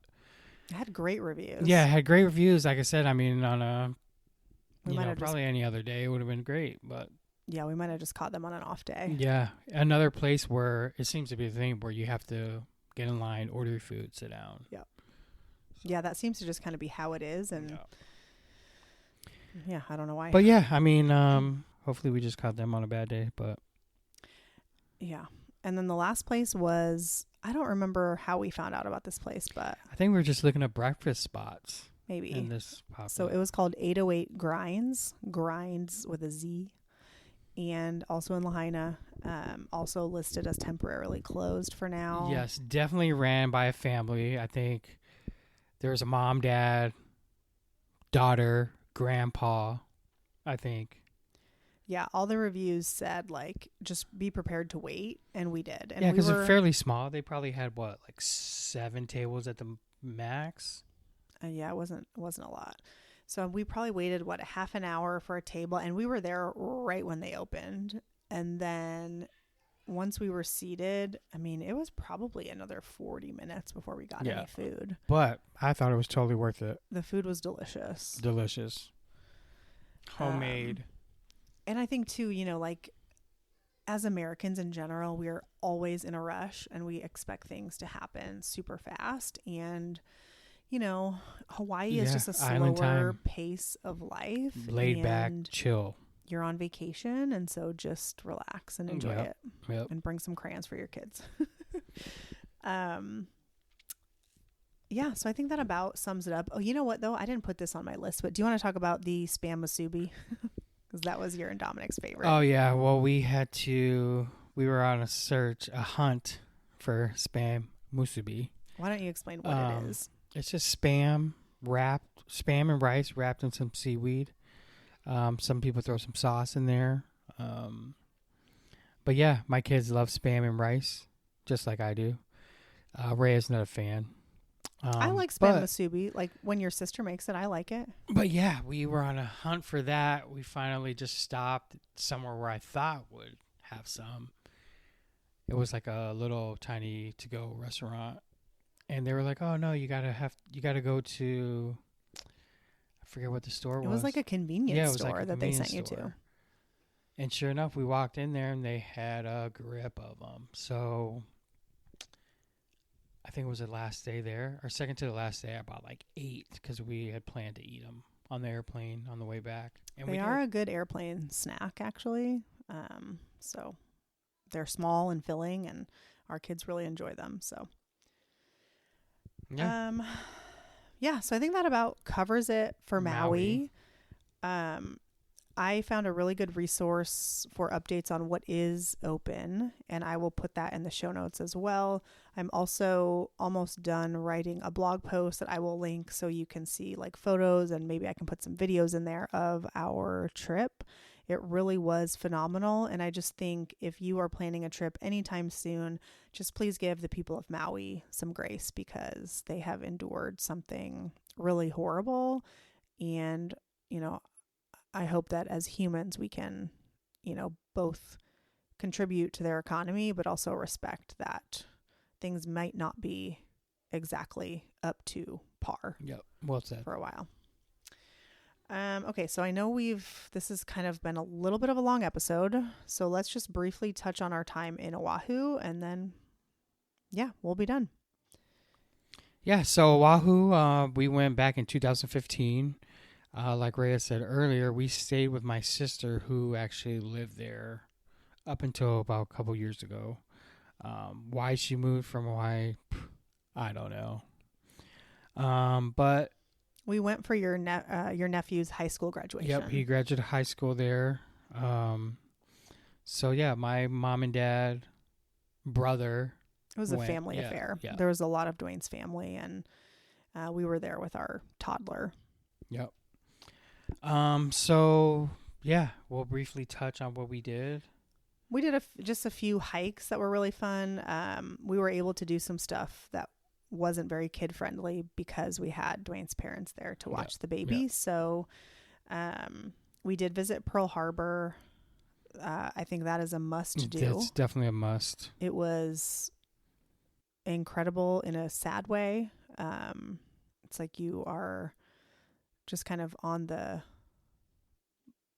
it had great reviews. Yeah, it had great reviews. Like I said, I mean, on probably any other day, it would have been great, but yeah, we might have just caught them on an off day. Yeah. Another place where it seems to be the thing where you have to get in line, order your food, sit down. Yep. So. Yeah, that seems to just kind of be how it is. And yeah, I don't know why. But yeah, I mean, hopefully we just caught them on a bad day, but. Yeah. And then the last place was, I don't remember how we found out about this place, but. I think we were just looking at breakfast spots. Maybe. In this popular. So it was called 808 Grinds with a Z. And also in Lahaina, also listed as temporarily closed for now. Yes, definitely ran by a family. I think there was a mom, dad, daughter, grandpa, I think. Yeah, all the reviews said, like, just be prepared to wait, and we did. And Yeah, we because were they're fairly small. They probably had, what, like 7 tables at the max? yeah, it wasn't a lot. So we probably waited, what, a half an hour for a table, and we were there right when they opened. And then once we were seated, I mean, it was probably another 40 minutes before we got any food. But I thought it was totally worth it. The food was delicious. Delicious. Homemade. And I think, too, you know, like, as Americans in general, we're always in a rush and we expect things to happen super fast. And, you know, Hawaii is just a slower pace of life. Laid back, chill. You're on vacation, and so just relax and enjoy it. Yep. And bring some crayons for your kids. Yeah, so I think that about sums it up. Oh, you know what, though? I didn't put this on my list, but do you want to talk about the Spam Musubi? Because that was your and Dominic's favorite. Oh, yeah. Well, we were on a hunt for Spam Musubi. Why don't you explain what it is? It's just spam and rice wrapped in some seaweed. Some people throw some sauce in there. But yeah, my kids love Spam and rice, just like I do. Ray is not a fan. I like Spam Musubi. Like, when your sister makes it, I like it. But yeah, we were on a hunt for that. We finally just stopped somewhere where I thought would have some. It was like a little tiny to-go restaurant. And they were like, "Oh no, you gotta go to," I forget what the store was. It was like a convenience store that they sent you to. And sure enough, we walked in there and they had a grip of them. So I think it was the last day there, or second to the last day. I bought like 8 because we had planned to eat them on the airplane on the way back. And they are a good airplane snack, actually. So they're small and filling, and our kids really enjoy them. So. Yeah. So I think that about covers it for Maui. I found a really good resource for updates on what is open, and I will put that in the show notes as well. I'm also almost done writing a blog post that I will link so you can see like photos, and maybe I can put some videos in there of our trip. It really was phenomenal. And I just think if you are planning a trip anytime soon, just please give the people of Maui some grace, because they have endured something really horrible. And, you know, I hope that as humans, we can, you know, both contribute to their economy, but also respect that things might not be exactly up to par. Yep. Well said. For a while. Okay, so I know this has kind of been a little bit of a long episode, so let's just briefly touch on our time in Oahu, and then, yeah, we'll be done. Yeah, so Oahu, we went back in 2015. Like Rhea said earlier, we stayed with my sister who actually lived there up until about a couple years ago. Why she moved from Hawaii, I don't know. But we went for your nephew's high school graduation. Yep, he graduated high school there. So yeah, my mom and dad, brother. It was a family affair. Yeah. There was a lot of Dwayne's family, and we were there with our toddler. Yep. So yeah, we'll briefly touch on what we did. We did just a few hikes that were really fun. We were able to do some stuff that wasn't very kid friendly because we had Dwayne's parents there to watch the baby. Yep. So we did visit Pearl Harbor. I think that is a must do. That's definitely a must. It was incredible in a sad way. It's like you are just kind of on the,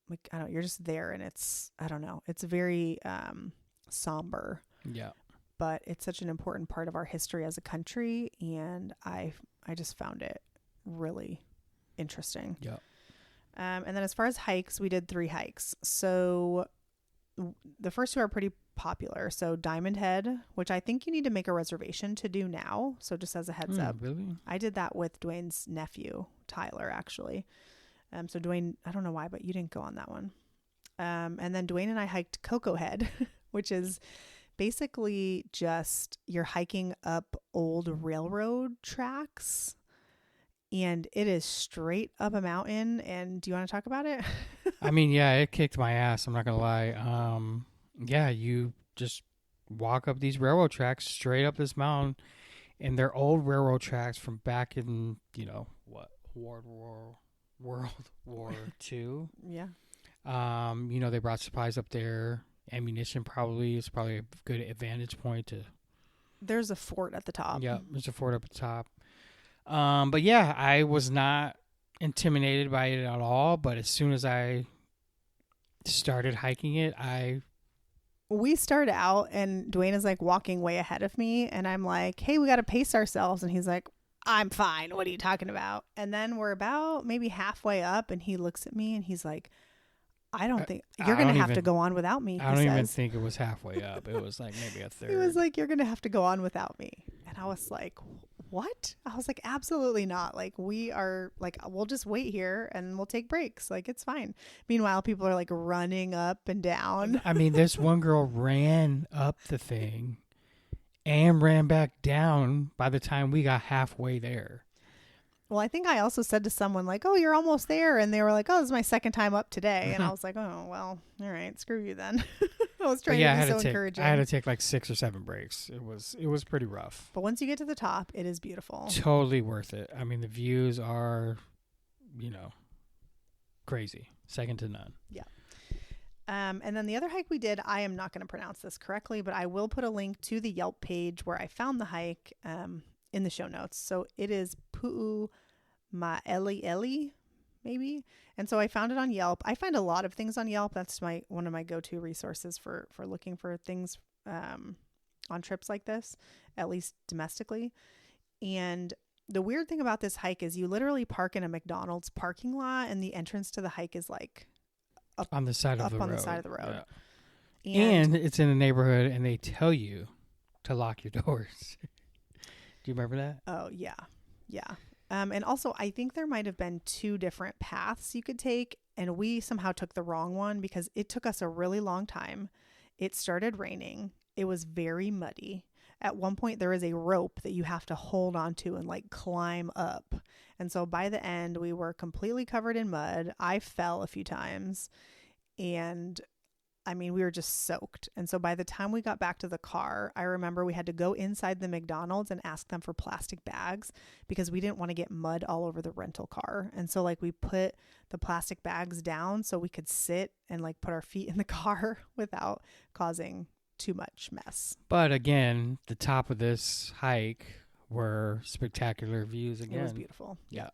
like, I don't know, you're just there, and it's very somber. Yeah. But it's such an important part of our history as a country, and I just found it really interesting. Yeah. And then as far as hikes, we did 3 hikes. So the first 2 are pretty popular. So Diamond Head, which I think you need to make a reservation to do now. So just as a heads up. Really? I did that with Dwayne's nephew, Tyler, actually. So Dwayne, I don't know why, but you didn't go on that one. And then Dwayne and I hiked Koko Head, which is basically just you're hiking up old railroad tracks, and it is straight up a mountain. And do you want to talk about it? I mean, yeah, it kicked my ass. I'm not gonna lie. Yeah, you just walk up these railroad tracks straight up this mountain, and they're old railroad tracks from back in what World War II. Yeah. They brought supplies up there. Ammunition probably is probably a good advantage point to. There's a fort at the top. Yeah, there's a fort up at the top. But yeah, I was not intimidated by it at all. But as soon as I started hiking it, we started out and Dwayne is like walking way ahead of me, and I'm like, hey, we got to pace ourselves. And he's like, I'm fine. What are you talking about? And then we're about maybe halfway up, and he looks at me and he's like, I don't think you're going to have to go on without me. I don't even think it was halfway up. It was like maybe a third. He was like, you're going to have to go on without me. And I was like, what? I was like, absolutely not. Like, we are like, we'll just wait here and we'll take breaks. Like, it's fine. Meanwhile, people are like running up and down. I mean, this one girl ran up the thing and ran back down by the time we got halfway there. Well, I think I also said to someone like, oh, you're almost there. And they were like, oh, this is my second time up today. And I was like, oh, well, all right, screw you then. I was trying to be so encouraging. I had to take like 6 or 7 breaks. It was pretty rough. But once you get to the top, it is beautiful. Totally worth it. I mean, the views are, crazy. Second to none. Yeah. And then the other hike we did, I am not going to pronounce this correctly, but I will put a link to the Yelp page where I found the hike in the show notes. So it is Pu'u Ma'eli'eli, maybe. And so I found it on Yelp. I find a lot of things on Yelp. That's one of my go-to resources for looking for things on trips like this, at least domestically. And the weird thing about this hike is you literally park in a McDonald's parking lot, and the entrance to the hike is like up on the side of the road. the side of the road. Yeah. And it's in a neighborhood, and they tell you to lock your doors. Do you remember that? Oh, yeah. Yeah. And also, I think there might have been 2 different paths you could take, and we somehow took the wrong one because it took us a really long time. It started raining. It was very muddy. At one point, there is a rope that you have to hold onto and like climb up. And so by the end, we were completely covered in mud. I fell a few times, and I mean, we were just soaked. And so by the time we got back to the car, I remember we had to go inside the McDonald's and ask them for plastic bags because we didn't want to get mud all over the rental car. And so like we put the plastic bags down so we could sit and like put our feet in the car without causing too much mess. But again, the top of this hike were spectacular views again. It was beautiful. Yeah.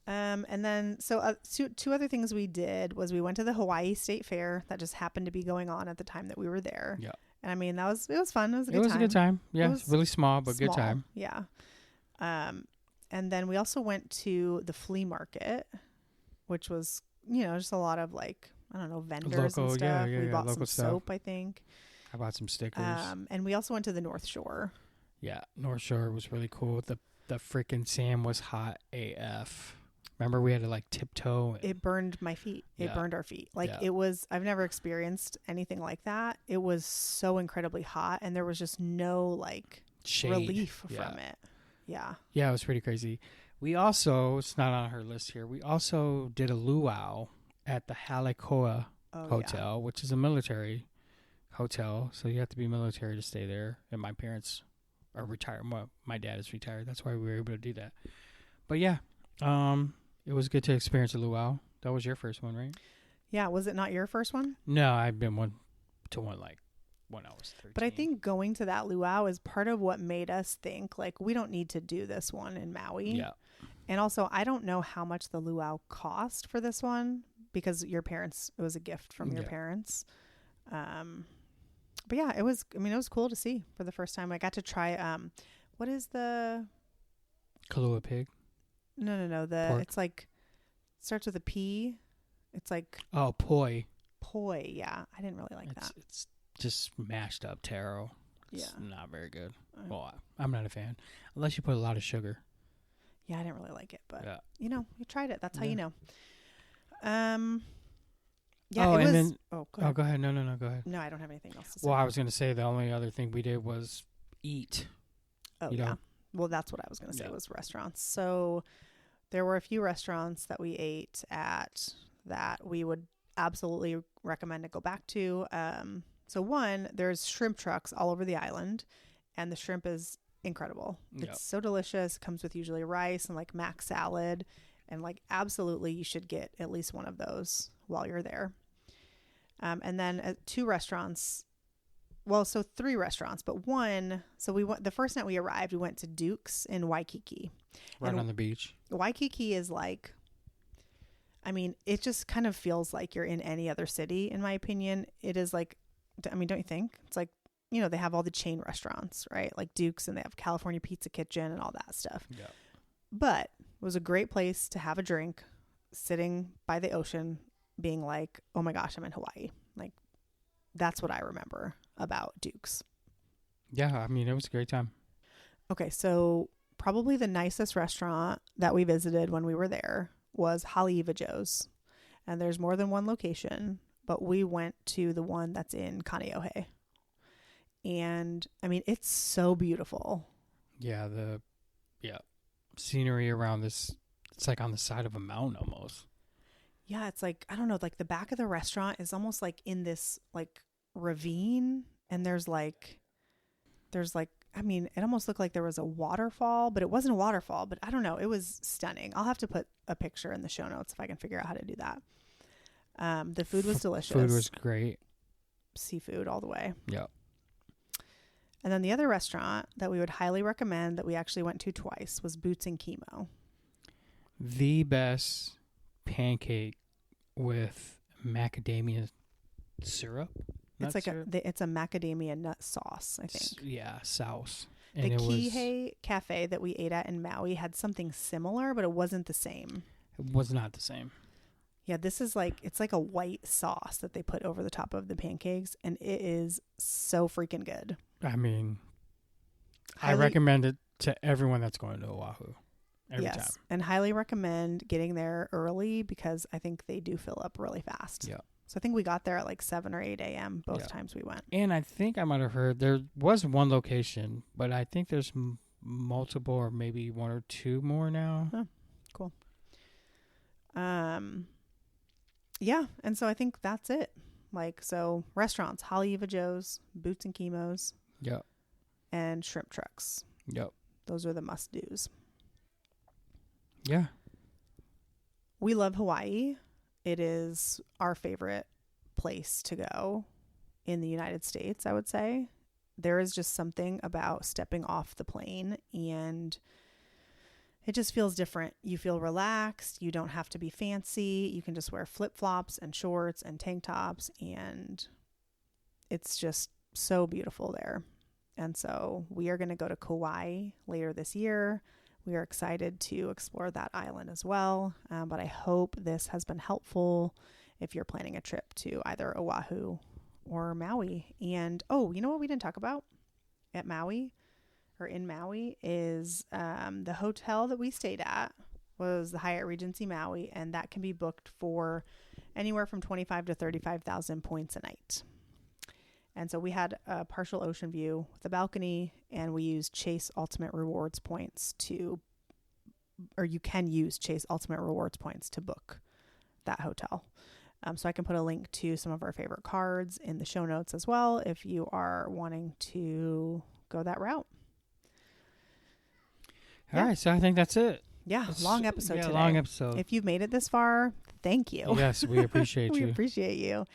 And then, so 2 other things we did was we went to the Hawaii State Fair that just happened to be going on at the time that we were there. Yeah. And I mean, it was fun. It was a good time. It was a good time. Yeah. It's really small, but good time. Yeah. And then we also went to the flea market, which was, just a lot of like, I don't know, vendors and stuff. Yeah, we bought some stuff. soap, I think. I bought some stickers. And we also went to the North Shore. Yeah. North Shore was really cool. The freaking sand was hot AF. Remember, we had to like tiptoe. It burned my feet. It burned our feet. Like it was, I've never experienced anything like that. It was so incredibly hot, and there was just no like shade. Relief from it. Yeah. Yeah, it was pretty crazy. We also, it's not on her list here, we also did a luau at the Halekoa Hotel, which is a military hotel. So you have to be military to stay there. And my parents are retired. My dad is retired. That's why we were able to do that. But yeah, it was good to experience a luau. That was your first one, right? Yeah. Was it not your first one? No, I've been to one like when I was 13. But I think going to that luau is part of what made us think like we don't need to do this one in Maui. Yeah. And also, I don't know how much the luau cost for this one because it was a gift from your parents. But yeah, it was cool to see for the first time. I got to try, what is the Kalua pig? No. Pork? It's like, starts with a P. It's like. Oh, poi. Poi. Yeah. I didn't really like that. It's just mashed up taro. It's not very good. Well, I'm not a fan unless you put a lot of sugar. Yeah, I didn't really like it, but you tried it. That's how you know. Yeah. Oh, it and was. then, go ahead. Go ahead. No, go ahead. No, I don't have anything else to say. Well, I was going to say the only other thing we did was eat. Oh, yeah. Well, that's what I was going to say Yeah. was restaurants. So there were a few restaurants that we ate at that we would absolutely recommend to go back to. So one, there's shrimp trucks all over the island, and the shrimp is incredible. Yep. It's so delicious. It comes with usually rice and like mac salad, and like absolutely you should get at least one of those while you're there. And then two restaurants. Well, so three restaurants, but one. So we went the first night we arrived. We went to Duke's in Waikiki. Right And on the beach. Waikiki is like, I mean, it just kind of feels like you're in any other city, in my opinion. It is like, I mean, don't you think? It's like, you know, they have all the chain restaurants, right? Like Duke's, and they have California Pizza Kitchen and all that stuff. Yeah. But it was a great place to have a drink, sitting by the ocean, being like, oh my gosh, I'm in Hawaii. Like, that's what I remember about Duke's. Yeah, I mean, it was a great time. Okay, so probably the nicest restaurant that we visited when we were there was Haleiwa Joe's. And there's more than one location, but we went to the one that's in Kaneohe. And I mean, it's so beautiful. Yeah, scenery around this, it's like on the side of a mountain almost. Yeah, it's like, I don't know, like the back of the restaurant is almost like in this like ravine, and there's like, I mean, it almost looked like there was a waterfall, but it wasn't a waterfall, but I don't know. It was stunning. I'll have to put a picture in the show notes if I can figure out how to do that. The food was delicious. Food was great. Seafood all the way. Yeah. And then the other restaurant that we would highly recommend that we actually went to twice was Boots and Chemo. The best pancake with macadamia syrup. It's like syrup? it's a macadamia nut sauce, I think. Yeah, sauce. The And it Kihei Caffe that we ate at in Maui had something similar, but it wasn't the same. It was not the same. Yeah, this is like, it's like a white sauce that they put over the top of the pancakes, and it is so freaking good. I mean, I recommend it to everyone that's going to Oahu every time. And highly recommend getting there early because I think they do fill up really fast. Yeah. So I think we got there at like 7 or 8 a.m. both times we went. And I think I might have heard there was one location, but I think there's multiple or maybe one or two more now. Oh, cool. Yeah, and so I think that's it. Like, so restaurants, Haleiwa Joe's, Boots and Chemo's, Yep. and shrimp trucks. Yep. Those are the must-dos. Yeah. We love Hawaii. It is our favorite place to go in the United States, I would say. There is just something about stepping off the plane, and it just feels different. You feel relaxed. You don't have to be fancy. You can just wear flip-flops and shorts and tank tops, and it's just so beautiful there. And so we are going to go to Kauai later this year. We are excited to explore that island as well. But I hope this has been helpful if you're planning a trip to either Oahu or Maui. And, oh, you know what we didn't talk about at Maui or in Maui is the hotel that we stayed at was the Hyatt Regency Maui. And that can be booked for anywhere from 25 to 35,000 points a night. And so we had a partial ocean view with a balcony, and we used Chase Ultimate Rewards points or you can use Chase Ultimate Rewards points to book that hotel. So I can put a link to some of our favorite cards in the show notes as well if you are wanting to go that route. All right, so I think that's it. Yeah, long episode today. Long episode. If you've made it this far, thank you. Yes, we appreciate you. We appreciate you.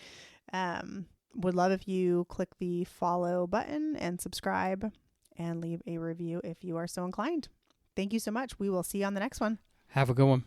Would love if you click the follow button and subscribe and leave a review if you are so inclined. Thank you so much. We will see you on the next one. Have a good one.